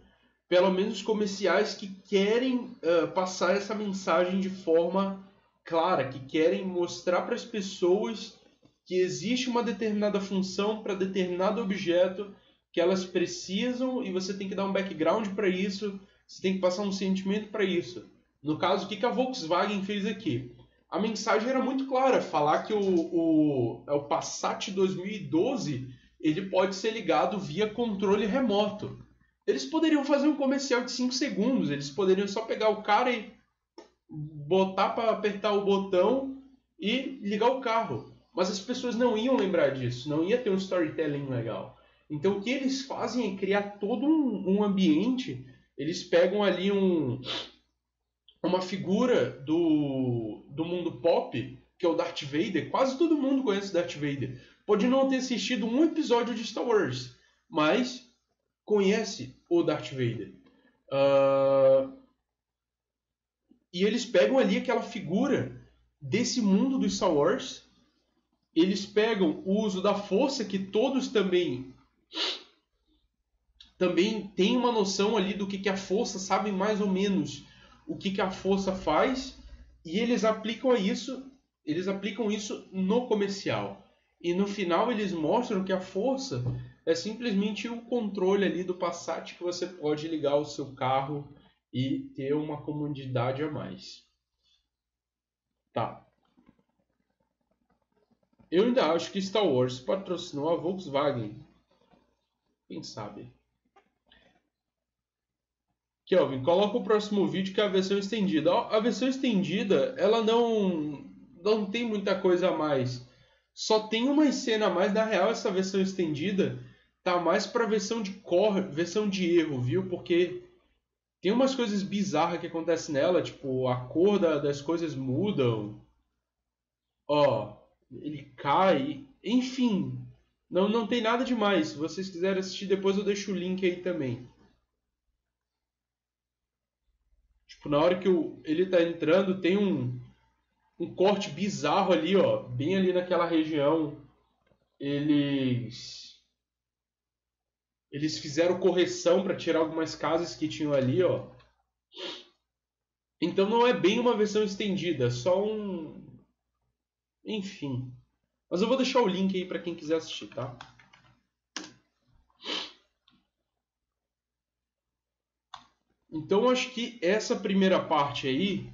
Pelo menos comerciais que querem passar essa mensagem de forma clara, que querem mostrar para as pessoas que existe uma determinada função para determinado objeto que elas precisam e você tem que dar um background para isso, você tem que passar um sentimento para isso. No caso, o que a Volkswagen fez aqui? A mensagem era muito clara, falar que o Passat 2012 ele pode ser ligado via controle remoto. Eles poderiam fazer um comercial de 5 segundos, eles poderiam só pegar o cara e botar para apertar o botão e ligar o carro. Mas as pessoas não iam lembrar disso, não ia ter um storytelling legal. Então o que eles fazem é criar todo um ambiente, eles pegam ali uma figura do mundo pop, que é o Darth Vader. Quase todo mundo conhece Darth Vader. Pode não ter assistido um episódio de Star Wars, mas conhece o Darth Vader. E eles pegam ali aquela figura desse mundo do Star Wars, eles pegam o uso da força, que todos também têm uma noção ali do que a força, sabem mais ou menos o que a força faz, e eles aplicam isso no comercial. E no final eles mostram que a força é simplesmente o controle ali do Passat, que você pode ligar ao seu carro e ter uma comodidade a mais. Tá. Eu ainda acho que Star Wars patrocinou a Volkswagen. Quem sabe? Kelvin, coloca o próximo vídeo que é a versão estendida. A versão estendida, ela não tem muita coisa a mais. Só tem uma cena a mais. Na real, essa versão estendida tá mais pra versão de erro, viu? Porque tem umas coisas bizarras que acontecem nela, tipo, a cor das coisas mudam. Ó, ele cai. Enfim, não tem nada demais. Se vocês quiserem assistir, depois eu deixo o link aí também. Tipo, na hora que ele tá entrando, tem um corte bizarro ali, ó. Bem ali naquela região. Eles fizeram correção para tirar algumas casas que tinham ali, ó. Então não é bem uma versão estendida, é só um... Enfim. Mas eu vou deixar o link aí para quem quiser assistir, tá? Então acho que essa primeira parte aí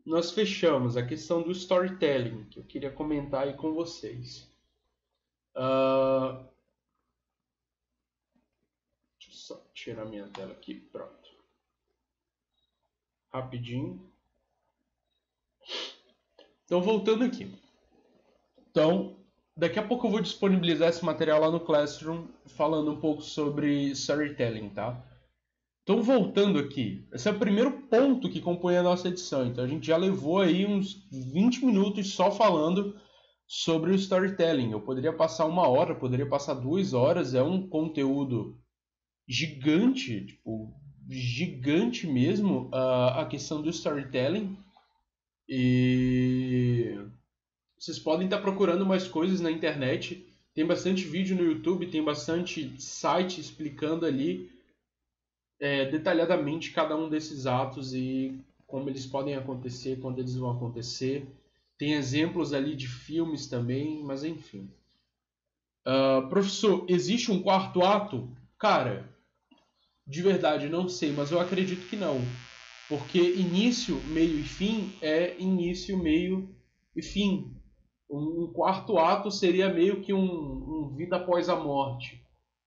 nós fechamos a questão do storytelling, que eu queria comentar aí com vocês. Deixa eu só tirar minha tela aqui, pronto. Rapidinho. Então voltando aqui. Então, daqui a pouco eu vou disponibilizar esse material lá no Classroom, falando um pouco sobre storytelling, tá? Então, voltando aqui, esse é o primeiro ponto que compõe a nossa edição. Então, a gente já levou aí uns 20 minutos só falando sobre o storytelling. Eu poderia passar 1 hora, poderia passar 2 horas. É um conteúdo gigante, tipo, gigante mesmo, a questão do storytelling. E vocês podem estar procurando mais coisas na internet. Tem bastante vídeo no YouTube, tem bastante site explicando ali detalhadamente cada um desses atos e como eles podem acontecer, quando eles vão acontecer. Tem exemplos ali de filmes também, mas enfim. Professor, existe um quarto ato? Cara, de verdade não sei, mas eu acredito que não. Porque início, meio e fim é início, meio e fim. Um quarto ato seria meio que um vida após a morte.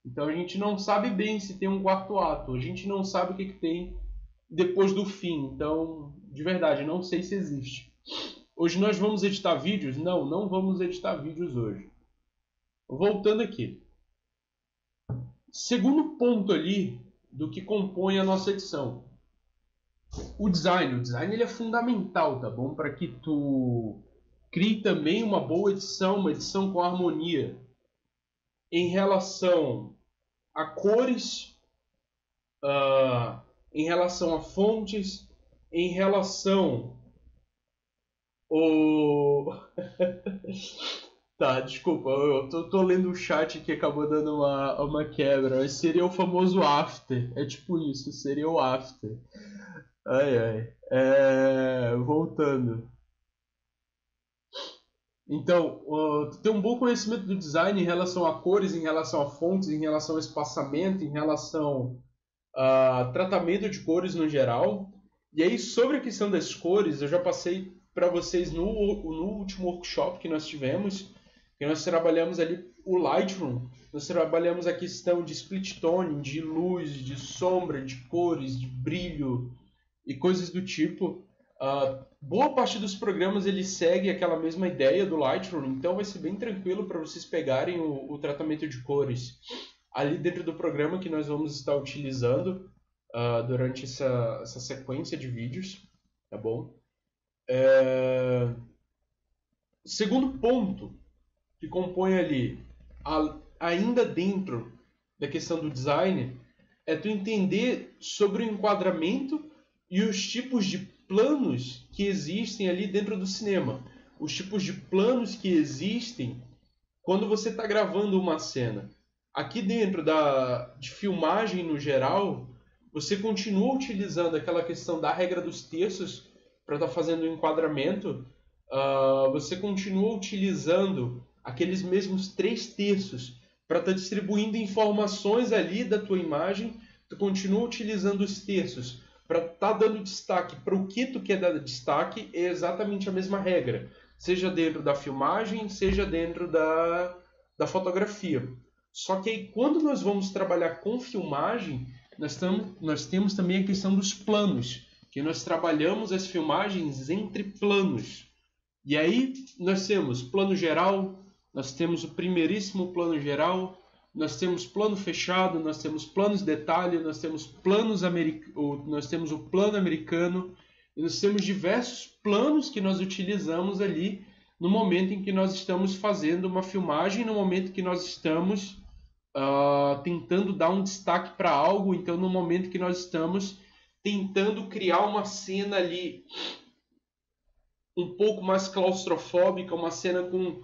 Então a gente não sabe bem se tem um quarto ato. A gente não sabe o que tem depois do fim. Então, de verdade, não sei se existe. Hoje nós vamos editar vídeos? Não vamos editar vídeos hoje. Voltando aqui. Segundo ponto ali do que compõe a nossa edição. O design. O design ele é fundamental, tá bom? Para que tu crie também uma boa edição, uma edição com harmonia. Em relação a cores, em relação a fontes, em relação Tá, desculpa, eu tô lendo o chat que acabou dando uma quebra. Esse seria o famoso after. É tipo isso, seria o after. Ai. Voltando. Então, tu tem um bom conhecimento do design em relação a cores, em relação a fontes, em relação ao espaçamento, em relação a tratamento de cores no geral. E aí, sobre a questão das cores, eu já passei para vocês no último workshop que nós tivemos, que nós trabalhamos ali o Lightroom, nós trabalhamos a questão de split tone, de luz, de sombra, de cores, de brilho e coisas do tipo. Boa parte dos programas ele segue aquela mesma ideia do Lightroom, então vai ser bem tranquilo para vocês pegarem o tratamento de cores ali dentro do programa que nós vamos estar utilizando durante essa sequência de vídeos, tá bom? Segundo ponto que compõe ali, ainda dentro da questão do design, é tu entender sobre o enquadramento e os tipos de planos que existem ali dentro do cinema. os tipos de planos que existem quando você está gravando uma cena. Aqui dentro de filmagem no geral, você continua utilizando aquela questão da regra dos terços para estar fazendo o enquadramento. Você continua utilizando aqueles mesmos 3 terços para estar distribuindo informações ali da tua imagem. Tu continua utilizando os terços para estar dando destaque para o que tu quer dar destaque. É exatamente a mesma regra, seja dentro da filmagem, seja dentro da fotografia. Só que aí, quando nós vamos trabalhar com filmagem, nós temos também a questão dos planos, que nós trabalhamos as filmagens entre planos. E aí nós temos plano geral, nós temos o primeiríssimo plano geral, nós temos plano fechado, nós temos planos de detalhe, nós temos nós temos o plano americano, e nós temos diversos planos que nós utilizamos ali no momento em que nós estamos fazendo uma filmagem, no momento que nós estamos tentando dar um destaque para algo, então no momento que nós estamos tentando criar uma cena ali um pouco mais claustrofóbica, uma cena com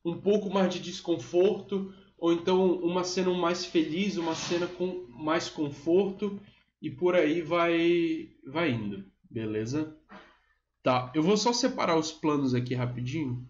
um pouco mais de desconforto, ou então uma cena mais feliz, uma cena com mais conforto, e por aí vai indo, beleza? Tá, eu vou só separar os planos aqui rapidinho.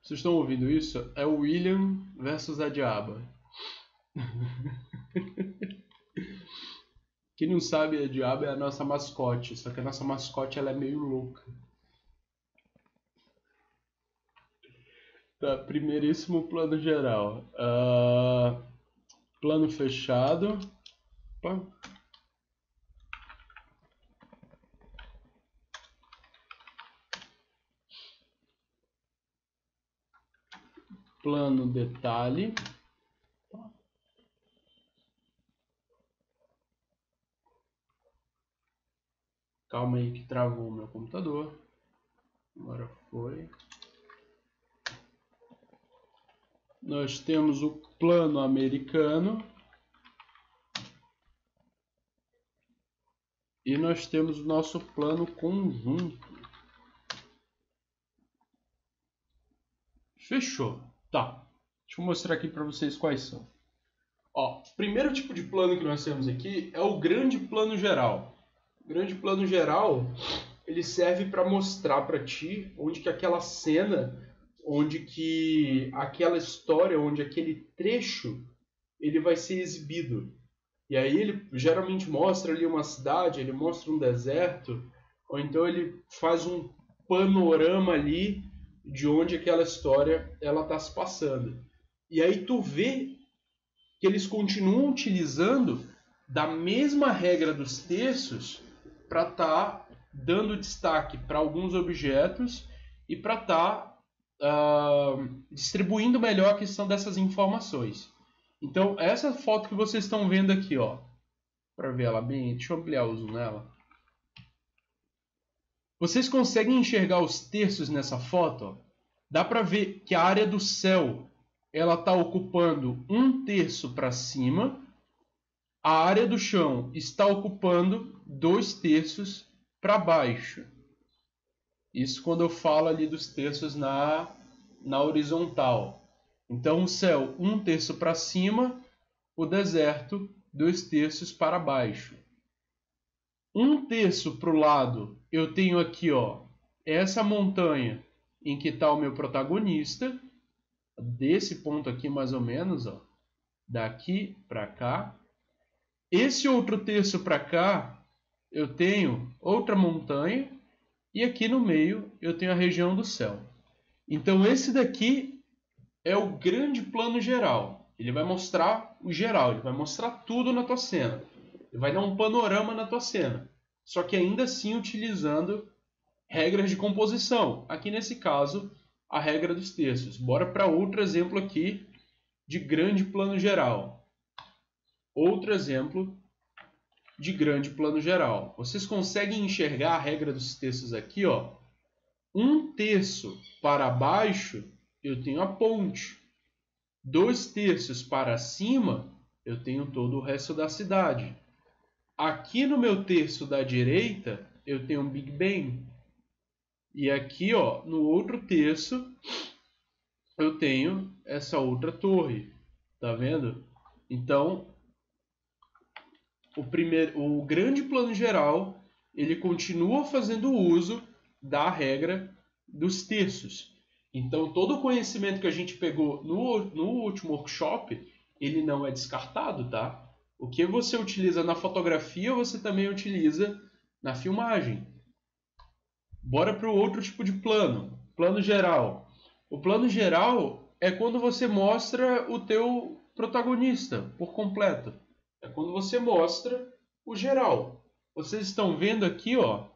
Vocês estão ouvindo isso? É o William versus a Diaba. Quem não sabe, a Diaba é a nossa mascote, só que a nossa mascote ela é meio louca. Tá, primeiríssimo plano geral. Plano fechado. Opa. Plano detalhe. Calma aí que travou o meu computador. Agora foi. Nós temos o plano americano. E nós temos o nosso plano conjunto. Fechou. Tá. Deixa eu mostrar aqui para vocês quais são. Ó, o primeiro tipo de plano que nós temos aqui é o grande plano geral. O grande plano geral, ele serve para mostrar para ti onde que aquela cena, onde que aquela história, onde aquele trecho, ele vai ser exibido. E aí ele geralmente mostra ali uma cidade, ele mostra um deserto, ou então ele faz um panorama ali de onde aquela história ela está se passando. E aí tu vê que eles continuam utilizando da mesma regra dos terços para estar dando destaque para alguns objetos e para estar distribuindo melhor a questão dessas informações. Então, essa foto que vocês estão vendo aqui, ó, para ver ela bem, deixa eu ampliar o zoom nela. Vocês conseguem enxergar os terços nessa foto? Ó? Dá para ver que a área do céu ela está ocupando 1/3 para cima, a área do chão está ocupando 2/3 para baixo. Isso quando eu falo ali dos terços na horizontal. Então o céu 1/3 para cima, o deserto 2/3 para baixo. 1/3 para o lado, eu tenho aqui, ó, essa montanha em que está o meu protagonista, desse ponto aqui mais ou menos, ó, daqui para cá. Esse outro terço para cá, eu tenho outra montanha, E aqui no meio eu tenho a região do céu. Então esse daqui é o grande plano geral. Ele vai mostrar o geral, ele vai mostrar tudo na tua cena. Ele vai dar um panorama na tua cena. Só que ainda assim utilizando regras de composição. Aqui nesse caso, a regra dos terços. Bora para outro exemplo aqui de grande plano geral. Outro exemplo de grande plano geral. Vocês conseguem enxergar a regra dos terços aqui, ó? 1/3 para baixo, eu tenho a ponte. 2/3 para cima, eu tenho todo o resto da cidade. Aqui no meu terço da direita, eu tenho um Big Ben. E aqui, ó, no outro terço, eu tenho essa outra torre. Tá vendo? Então, o grande plano geral, ele continua fazendo uso da regra dos terços. Então, todo o conhecimento que a gente pegou no último workshop, ele não é descartado, tá? O que você utiliza na fotografia, você também utiliza na filmagem. Bora para o outro tipo de plano. Plano geral. O plano geral é quando você mostra o teu protagonista por completo. É quando você mostra o geral. Vocês estão vendo aqui, ó,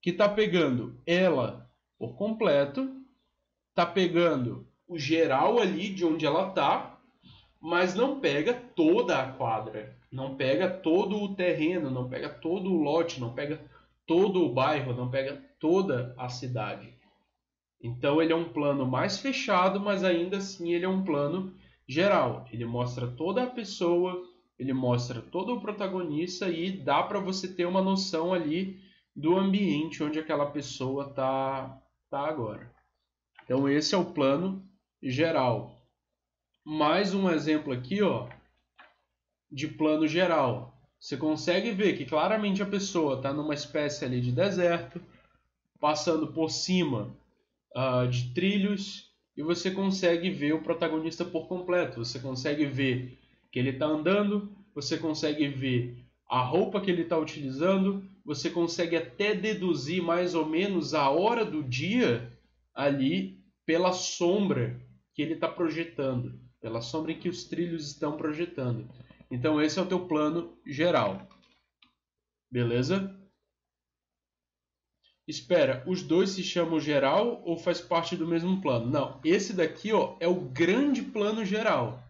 que está pegando ela por completo, está pegando o geral ali de onde ela está, mas não pega toda a quadra, não pega todo o terreno, não pega todo o lote, não pega todo o bairro, não pega toda a cidade. Então ele é um plano mais fechado, mas ainda assim ele é um plano geral. Ele mostra toda a pessoa, ele mostra todo o protagonista e dá para você ter uma noção ali do ambiente onde aquela pessoa tá agora. Então esse é o plano geral. Mais um exemplo aqui, ó, de plano geral. Você consegue ver que claramente a pessoa está numa espécie ali de deserto, passando por cima de trilhos, e você consegue ver o protagonista por completo. Você consegue ver que ele está andando, você consegue ver a roupa que ele está utilizando, você consegue até deduzir mais ou menos a hora do dia ali pela sombra que ele está projetando, pela sombra em que os trilhos estão projetando. Então esse é o teu plano geral. Beleza? Espera, os dois se chamam geral ou faz parte do mesmo plano? Não, esse daqui, ó, é o grande plano geral.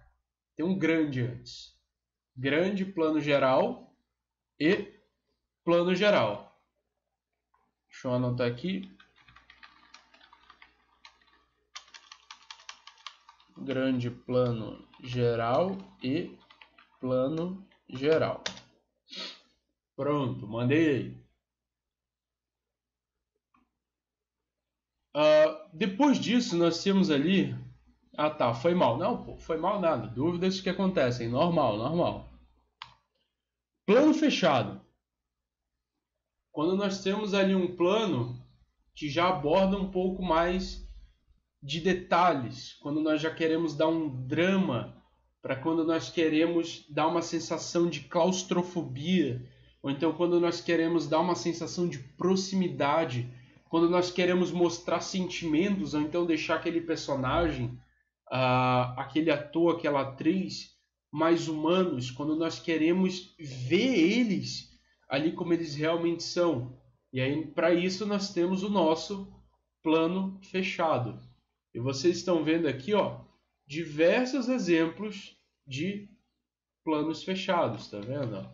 Tem um grande antes. Grande plano geral e plano geral. Deixa eu anotar aqui. Grande plano geral e plano geral. Pronto, mandei aí. Depois disso, nós temos ali... Ah, tá, foi mal. Não, pô, foi mal nada. Dúvidas que acontecem. Normal, normal. Plano fechado. Quando nós temos ali um plano que já aborda um pouco mais de detalhes. Quando nós já queremos dar um drama, para quando nós queremos dar uma sensação de claustrofobia, ou então quando nós queremos dar uma sensação de proximidade, quando nós queremos mostrar sentimentos, ou então deixar aquele personagem, aquele ator, aquela atriz mais humanos, quando nós queremos ver eles ali como eles realmente são. E aí, para isso, nós temos o nosso plano fechado. E vocês estão vendo aqui, ó, diversos exemplos de planos fechados, tá vendo?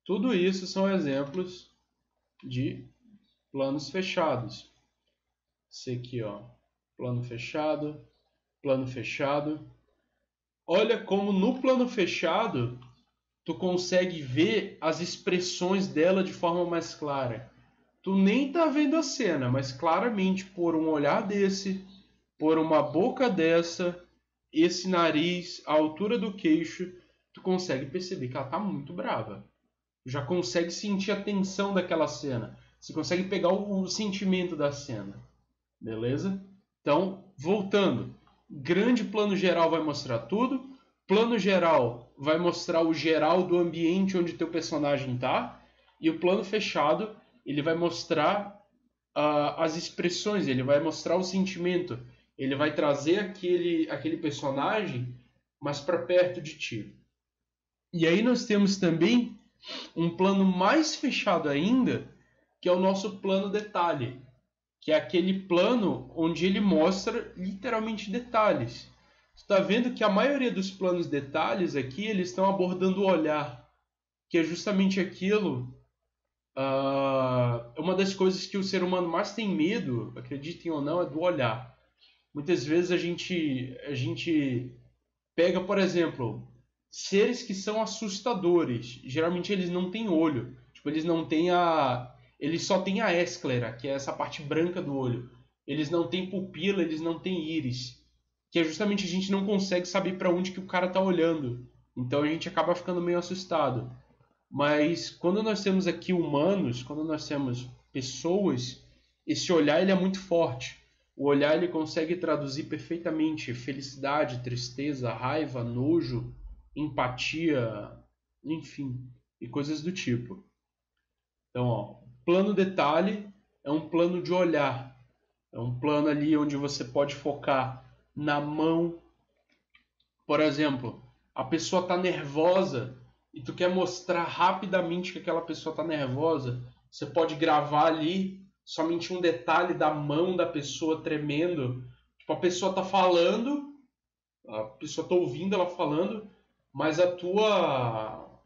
Tudo isso são exemplos de planos fechados. Esse aqui, ó, plano fechado, plano fechado. Olha como no plano fechado tu consegue ver as expressões dela de forma mais clara. Tu nem tá vendo a cena, mas claramente por um olhar desse, por uma boca dessa, esse nariz, a altura do queixo, tu consegue perceber que ela tá muito brava. Tu já consegue sentir a tensão daquela cena. Você consegue pegar o sentimento da cena. Beleza? Então, voltando. Grande plano geral vai mostrar tudo. Plano geral vai mostrar o geral do ambiente onde teu personagem tá. E o plano fechado, ele vai mostrar as expressões, ele vai mostrar o sentimento, ele vai trazer aquele personagem mais para perto de ti. E aí nós temos também um plano mais fechado ainda, que é o nosso plano detalhe, que é aquele plano onde ele mostra literalmente detalhes. Você está vendo que a maioria dos planos detalhes aqui, eles estão abordando o olhar, que é justamente aquilo. Uma das coisas que o ser humano mais tem medo, acreditem ou não, é do olhar. Muitas vezes a gente pega, por exemplo, seres que são assustadores. Geralmente eles não têm olho. Tipo, eles não têm eles só têm a esclera, que é essa parte branca do olho. Eles não têm pupila, eles não têm íris. Que é justamente a gente não consegue saber para onde que o cara tá olhando. Então a gente acaba ficando meio assustado. Mas quando nós temos aqui humanos, quando nós temos pessoas, esse olhar ele é muito forte. O olhar ele consegue traduzir perfeitamente felicidade, tristeza, raiva, nojo, empatia, enfim, e coisas do tipo. Então, ó, plano detalhe é um plano de olhar. É um plano ali onde você pode focar na mão. Por exemplo, a pessoa está nervosa e tu quer mostrar rapidamente que aquela pessoa está nervosa. Você pode gravar ali somente um detalhe da mão da pessoa tremendo. Tipo, a pessoa está falando, a pessoa está ouvindo ela falando, mas a tua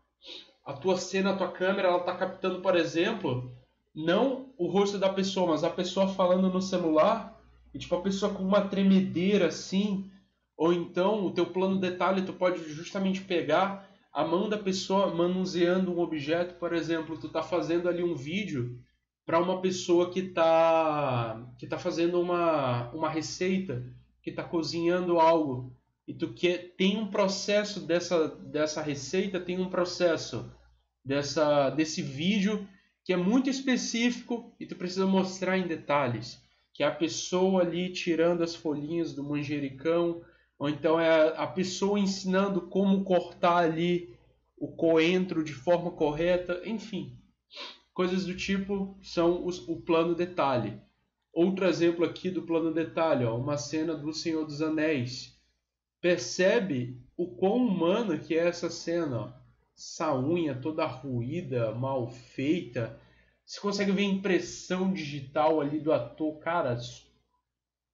cena, a tua câmera, ela está captando, por exemplo, não o rosto da pessoa, mas a pessoa falando no celular e tipo a pessoa com uma tremedeira assim, ou então o teu plano detalhe tu pode justamente pegar a mão da pessoa manuseando um objeto, por exemplo, tu tá fazendo ali um vídeo para uma pessoa que tá fazendo uma receita, que tá cozinhando algo e tem um processo dessa receita, tem um processo desse vídeo que é muito específico e tu precisa mostrar em detalhes, que é a pessoa ali tirando as folhinhas do manjericão, ou então é a pessoa ensinando como cortar ali o coentro de forma correta, enfim, coisas do tipo são o plano detalhe. Outro exemplo aqui do plano detalhe, ó, uma cena do Senhor dos Anéis. Percebe o quão humana que é essa cena, ó. Essa unha toda ruída, mal feita. Você consegue ver a impressão digital ali do ator. Cara,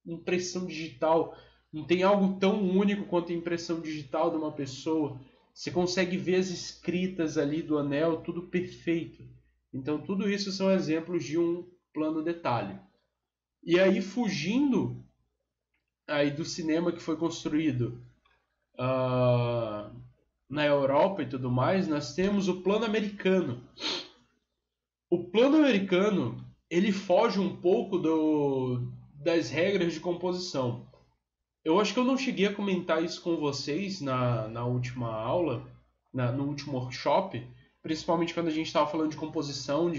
impressão digital. Não tem algo tão único quanto a impressão digital de uma pessoa. Você consegue ver as escritas ali do anel, tudo perfeito. Então, tudo isso são exemplos de um plano detalhe. E aí, fugindo aí do cinema que foi construído na Europa e tudo mais, nós temos o plano americano. O plano americano ele foge um pouco das regras de composição. Eu acho que eu não cheguei a comentar isso com vocês na última aula, no último workshop, principalmente quando a gente estava falando de composição,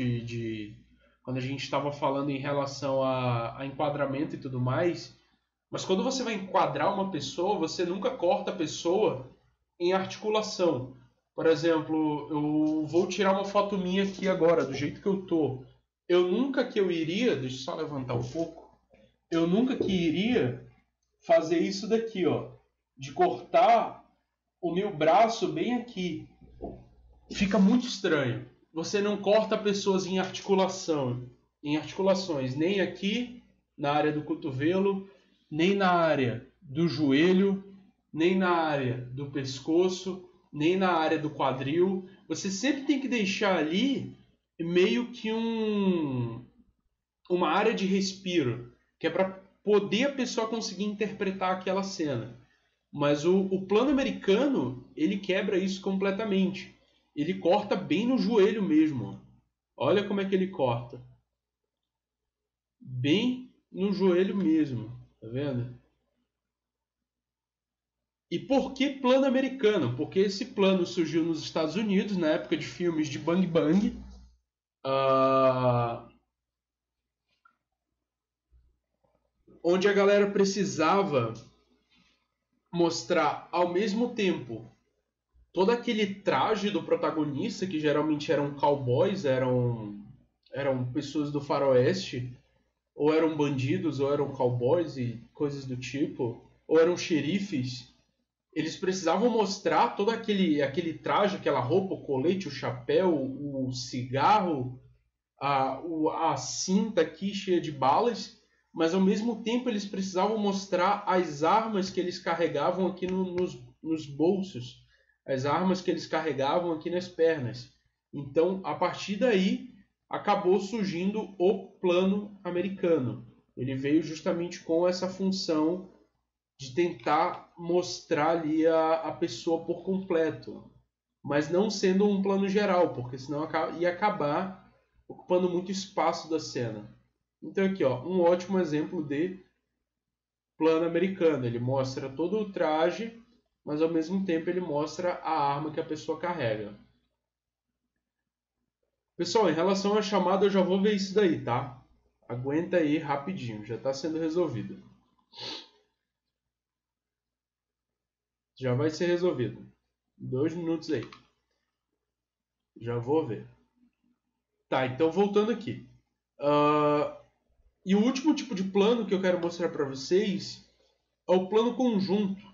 quando a gente estava falando em relação a enquadramento e tudo mais. Mas quando você vai enquadrar uma pessoa, você nunca corta a pessoa em articulação. Por exemplo, eu vou tirar uma foto minha aqui agora, do jeito que eu tô. Eu nunca que eu iria, deixa eu só levantar um pouco. Eu nunca que iria fazer isso daqui, ó, de cortar o meu braço bem aqui. Fica muito estranho. Você não corta pessoas em articulações, nem aqui na área do cotovelo, nem na área do joelho, nem na área do pescoço, nem na área do quadril. Você sempre tem que deixar ali meio que uma área de respiro, que é para poder a pessoa conseguir interpretar aquela cena. Mas o plano americano, ele quebra isso completamente. Ele corta bem no joelho mesmo. Olha como é que ele corta. Bem no joelho mesmo. Tá vendo? E por que plano americano? Porque esse plano surgiu nos Estados Unidos, na época de filmes de Bang Bang. Onde a galera precisava mostrar ao mesmo tempo todo aquele traje do protagonista, que geralmente eram cowboys, eram pessoas do faroeste, ou eram bandidos, ou eram cowboys e coisas do tipo, ou eram xerifes, eles precisavam mostrar todo aquele traje, aquela roupa, o colete, o chapéu, o cigarro, a cinta aqui cheia de balas, mas ao mesmo tempo eles precisavam mostrar as armas que eles carregavam aqui nos bolsos, as armas que eles carregavam aqui nas pernas. Então, a partir daí, acabou surgindo o plano americano. Ele veio justamente com essa função de tentar mostrar ali a pessoa por completo, mas não sendo um plano geral, porque senão ia acabar ocupando muito espaço da cena. Então aqui, ó, um ótimo exemplo de plano americano. Ele mostra todo o traje, mas ao mesmo tempo ele mostra a arma que a pessoa carrega. Pessoal, em relação à chamada, eu já vou ver isso daí, tá? Aguenta aí rapidinho, já está sendo resolvido. Já vai ser resolvido. 2 minutos aí. Já vou ver. Tá, então voltando aqui. E o último tipo de plano que eu quero mostrar para vocês é o plano conjunto.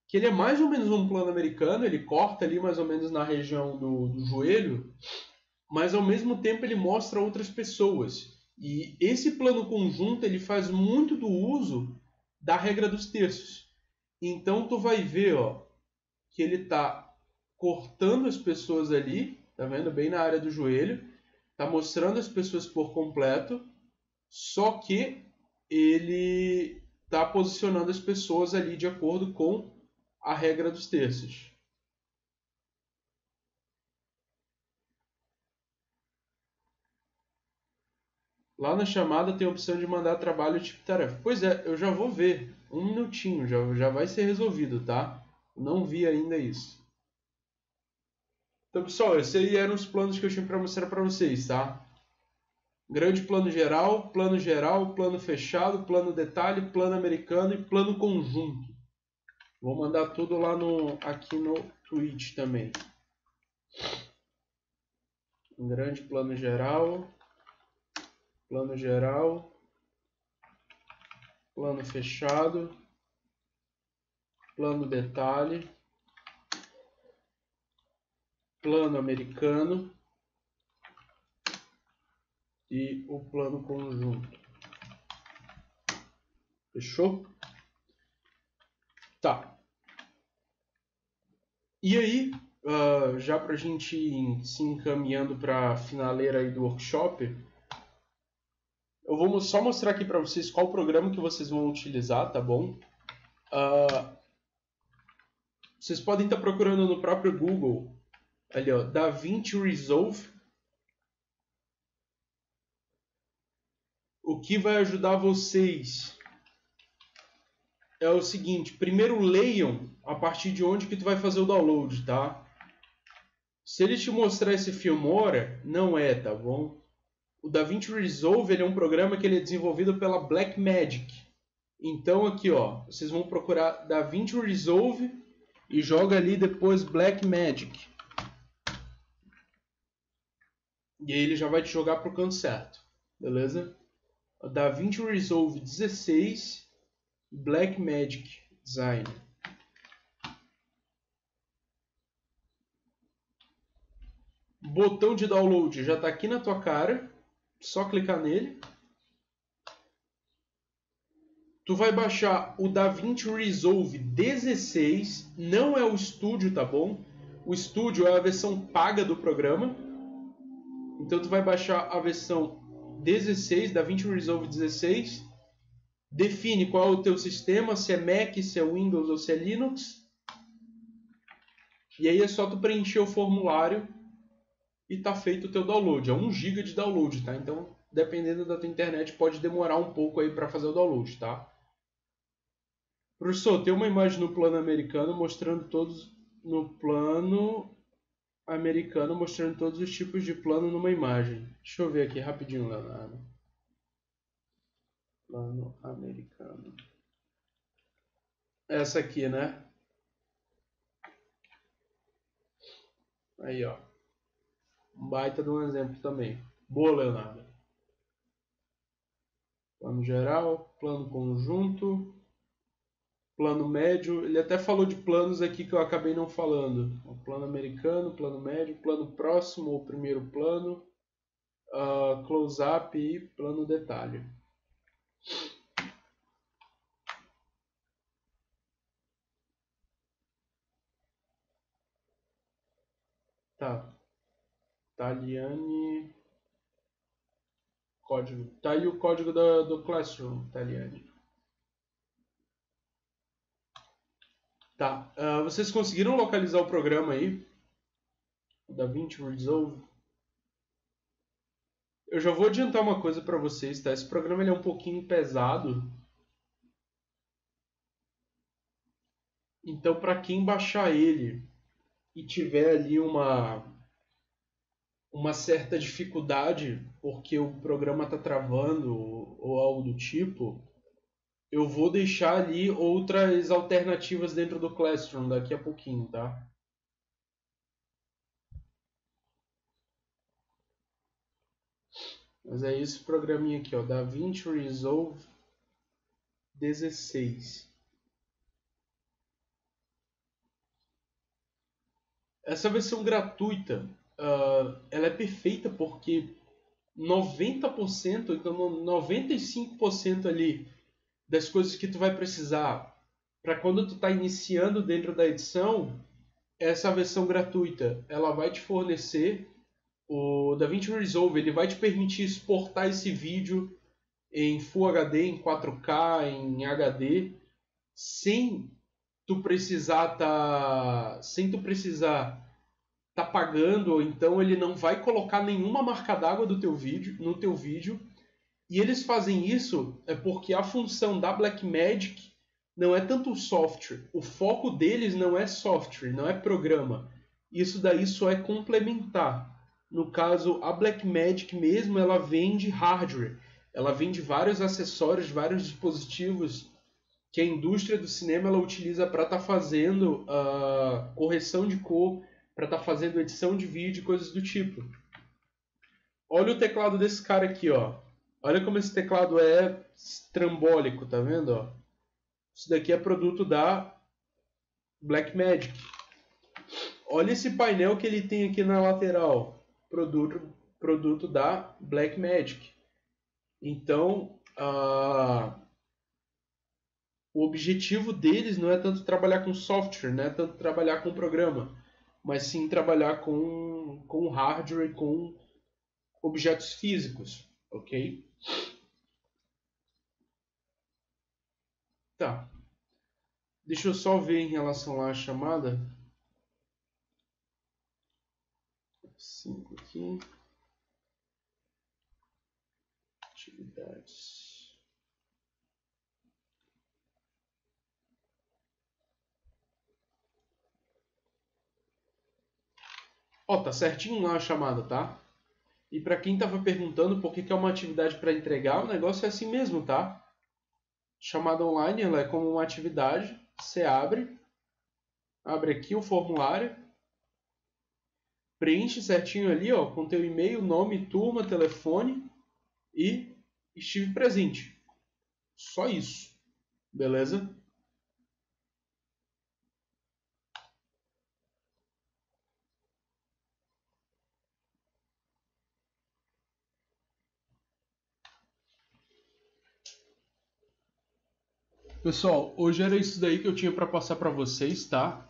Que ele é mais ou menos um plano americano, ele corta ali mais ou menos na região do joelho, mas ao mesmo tempo ele mostra outras pessoas. E esse plano conjunto ele faz muito do uso da regra dos terços. Então tu vai ver, ó, que ele está cortando as pessoas ali, tá vendo? Bem na área do joelho, tá mostrando as pessoas por completo, só que ele está posicionando as pessoas ali de acordo com a regra dos terços. Lá na chamada tem a opção de mandar trabalho tipo tarefa. Pois é, eu já vou ver. Um minutinho, já vai ser resolvido, tá? Não vi ainda isso. Então, pessoal, esses aí eram os planos que eu tinha para mostrar para vocês, tá? Grande plano geral, plano fechado, plano detalhe, plano americano e plano conjunto. Vou mandar tudo lá aqui no Twitch também. Um grande plano geral, plano fechado, plano detalhe, plano americano e o plano conjunto. Fechou? Tá. E aí, já para a gente ir se encaminhando para a finaleira aí do workshop, eu vou só mostrar aqui para vocês qual programa que vocês vão utilizar, tá bom? Vocês podem estar procurando no próprio Google, ali ó, DaVinci Resolve. O que vai ajudar vocês é o seguinte, primeiro leiam a partir de onde que tu vai fazer o download, tá? Se ele te mostrar esse Filmora, não é, tá bom? O DaVinci Resolve ele é um programa que ele é desenvolvido pela Blackmagic. Então aqui, ó, vocês vão procurar DaVinci Resolve e joga ali depois Blackmagic. E aí ele já vai te jogar pro canto certo, beleza? O DaVinci Resolve 16 Blackmagic Design. Botão de download já está aqui na tua cara, só clicar nele. Tu vai baixar o DaVinci Resolve 16, não é o Studio, tá bom? O Studio é a versão paga do programa. Então tu vai baixar a versão 16, DaVinci Resolve 16. Define qual é o teu sistema, se é Mac, se é Windows ou se é Linux. E aí é só tu preencher o formulário e tá feito o teu download. É 1 GB de download, tá? Então, dependendo da tua internet, pode demorar um pouco aí para fazer o download, tá? Professor, tem uma imagem no plano americano mostrando todos os tipos de plano numa imagem. Deixa eu ver aqui rapidinho, Leonardo. Plano americano. Essa aqui, né? Aí, ó. Um baita de um exemplo também. Boa, Leonardo. Plano geral, plano conjunto, plano médio. Ele até falou de planos aqui que eu acabei não falando. O plano americano, plano médio, plano próximo ou primeiro plano, close-up e plano detalhe. Tá. Taliani. Código. Tá aí o código do Classroom, Taliani. Tá. Vocês conseguiram localizar o programa aí? O DaVinci Resolve? Eu já vou adiantar uma coisa para vocês, tá? Esse programa ele é um pouquinho pesado. Então, para quem baixar ele e tiver ali uma certa dificuldade porque o programa está travando ou algo do tipo, eu vou deixar ali outras alternativas dentro do Classroom daqui a pouquinho, tá? Mas é esse programinha aqui, ó, DaVinci Resolve 16. Essa versão gratuita, ela é perfeita porque 90%, então 95% ali das coisas que tu vai precisar para quando tu está iniciando dentro da edição, essa versão gratuita, ela vai te fornecer o DaVinci Resolve, ele vai te permitir exportar esse vídeo em Full HD, em 4K, em HD, sem tu precisar tá pagando, ou então ele não vai colocar nenhuma marca d'água do teu vídeo no teu vídeo. E eles fazem isso porque a função da Blackmagic não é tanto o software. O foco deles não é software, não é programa. Isso daí só é complementar. No caso, a Blackmagic mesmo, ela vende hardware. Ela vende vários acessórios, vários dispositivos que a indústria do cinema ela utiliza para estar fazendo correção de cor, para estar fazendo edição de vídeo, coisas do tipo. Olha o teclado desse cara aqui, ó. Olha como esse teclado é estrambólico, tá vendo? Ó? Isso daqui é produto da Blackmagic. Olha esse painel que ele tem aqui na lateral. Produto da Blackmagic. Então, o objetivo deles não é tanto trabalhar com software, não é tanto trabalhar com programa, mas sim trabalhar com hardware, com objetos físicos, ok? Tá. Deixa eu só ver em relação lá à chamada. 5 aqui. Atividades. Ó, tá certinho lá a chamada, tá? E para quem tava perguntando por que é uma atividade para entregar, o negócio é assim mesmo, tá? Chamada online, ela é como uma atividade. Você abre aqui o formulário, preenche certinho ali, ó, com teu e-mail, nome, turma, telefone e estive presente. Só isso, beleza? Pessoal, hoje era isso daí que eu tinha para passar para vocês, tá?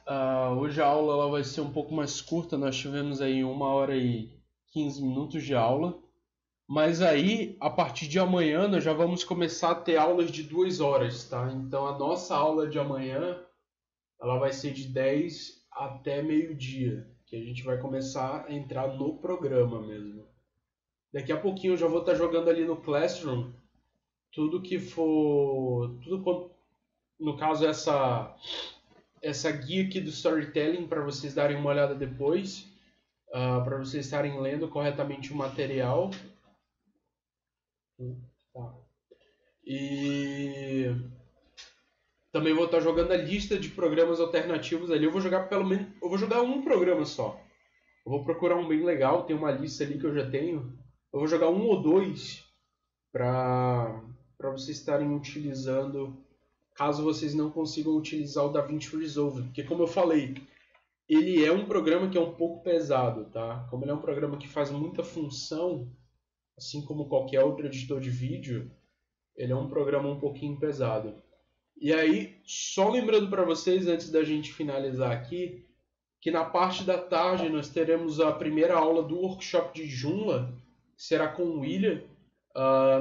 Hoje a aula ela vai ser um pouco mais curta, nós tivemos aí 1 hora e 15 minutos de aula. Mas aí, a partir de amanhã, nós já vamos começar a ter aulas de 2 horas, tá? Então a nossa aula de amanhã, ela vai ser de 10 até meio-dia, que a gente vai começar a entrar no programa mesmo. Daqui a pouquinho eu já vou estar jogando ali no Classroom tudo que for... no caso, essa guia aqui do Storytelling para vocês darem uma olhada depois, para vocês estarem lendo corretamente o material. Tá. E também vou estar jogando a lista de programas alternativos ali. Eu vou jogar um programa só. Eu vou procurar um bem legal, tem uma lista ali que eu já tenho. Eu vou jogar um ou dois para vocês estarem utilizando, caso vocês não consigam utilizar o DaVinci Resolve. Porque como eu falei, ele é um programa que é um pouco pesado, tá? Como ele é um programa que faz muita função, assim como qualquer outro editor de vídeo, ele é um programa um pouquinho pesado. E aí, só lembrando para vocês, antes da gente finalizar aqui, que na parte da tarde nós teremos a primeira aula do workshop de Joomla, que será com o William.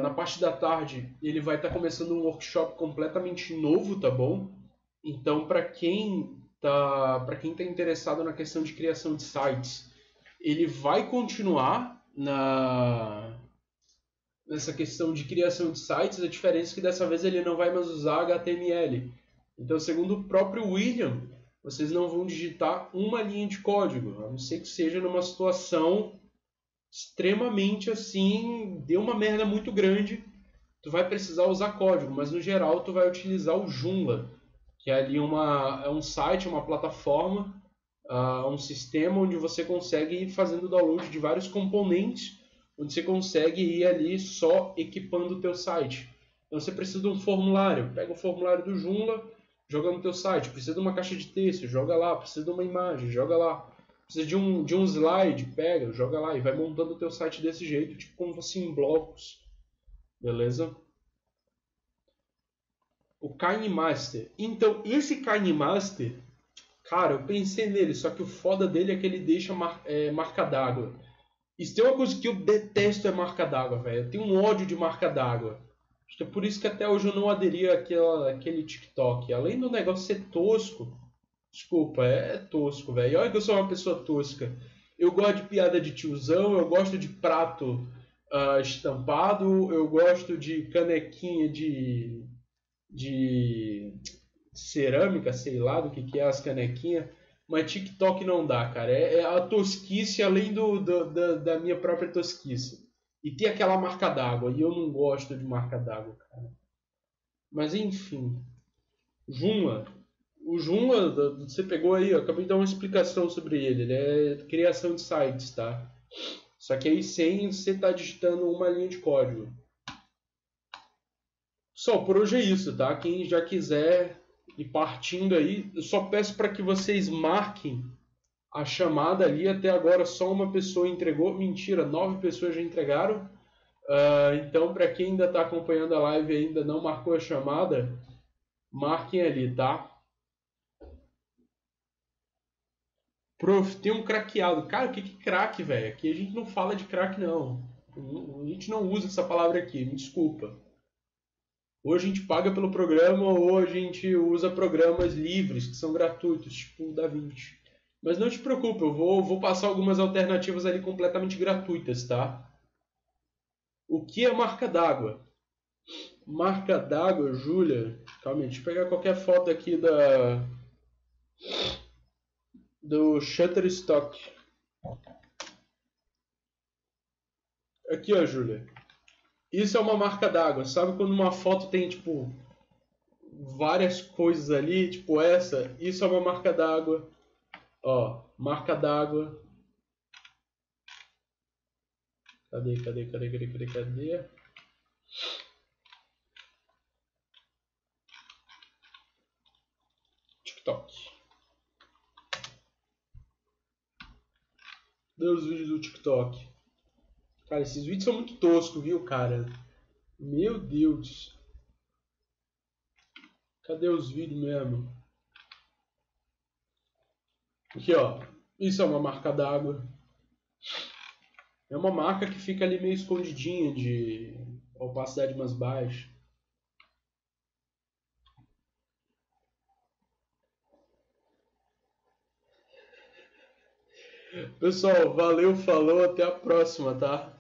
Na parte da tarde ele vai estar começando um workshop completamente novo, tá bom? Então, para quem tá interessado na questão de criação de sites, ele vai continuar nessa questão de criação de sites. A diferença é que dessa vez ele não vai mais usar HTML. Então, segundo o próprio William, vocês não vão digitar uma linha de código, a não ser que seja numa situação extremamente assim, deu uma merda muito grande, tu vai precisar usar código, mas no geral tu vai utilizar o Joomla, que é ali é um site, uma plataforma, um sistema onde você consegue ir fazendo download de vários componentes, onde você consegue ir ali só equipando o teu site. Então você precisa de um formulário, pega o formulário do Joomla, joga no teu site. Precisa de uma caixa de texto, joga lá. Precisa de uma imagem, joga lá. Precisa de um slide, pega, joga lá e vai montando o teu site desse jeito, tipo como fosse em blocos. Beleza? O KineMaster. Então, esse KineMaster, cara, eu pensei nele, só que o foda dele é que ele deixa marca d'água. Isso tem uma coisa que eu detesto, é marca d'água, velho. Eu tenho um ódio de marca d'água. Acho que é por isso que até hoje eu não aderi àquele TikTok. Além do negócio ser tosco, desculpa, é tosco, velho. Olha que eu sou uma pessoa tosca. Eu gosto de piada de tiozão, eu gosto de prato estampado, eu gosto de canequinha de cerâmica, sei lá do que é as canequinhas. Mas TikTok não dá, cara. É a tosquice além da minha própria tosquice. E tem aquela marca d'água. E eu não gosto de marca d'água, cara. Mas enfim. Joomla. O Joomla, você pegou aí, eu acabei de dar uma explicação sobre ele. Ele é criação de sites, tá? Só que aí sem você estar digitando uma linha de código. Só, por hoje é isso, tá? Quem já quiser ir partindo aí, eu só peço para que vocês marquem a chamada ali. Até agora só uma pessoa entregou. Mentira, 9 pessoas já entregaram. Então, para quem ainda está acompanhando a live e ainda não marcou a chamada, marquem ali, tá? Prof, tem um craqueado. Cara, o que é craque, velho? Aqui a gente não fala de craque, não. A gente não usa essa palavra aqui, me desculpa. Ou a gente paga pelo programa, ou a gente usa programas livres, que são gratuitos, tipo o DaVinci. Mas não te preocupe, eu vou passar algumas alternativas ali completamente gratuitas, tá? O que é marca d'água? Marca d'água, Júlia. Calma aí, deixa eu pegar qualquer foto aqui do Shutterstock. Aqui, ó, Júlia. Isso é uma marca d'água. Sabe quando uma foto tem, tipo, várias coisas ali, tipo essa? Isso é uma marca d'água. Ó, marca d'água. Cadê? TikTok. Cadê os vídeos do TikTok? Cara, esses vídeos são muito toscos, viu, cara? Meu Deus. Cadê os vídeos mesmo? Aqui, ó. Isso é uma marca d'água. É uma marca que fica ali meio escondidinha, de opacidade mais baixa. Pessoal, valeu, falou, até a próxima, tá?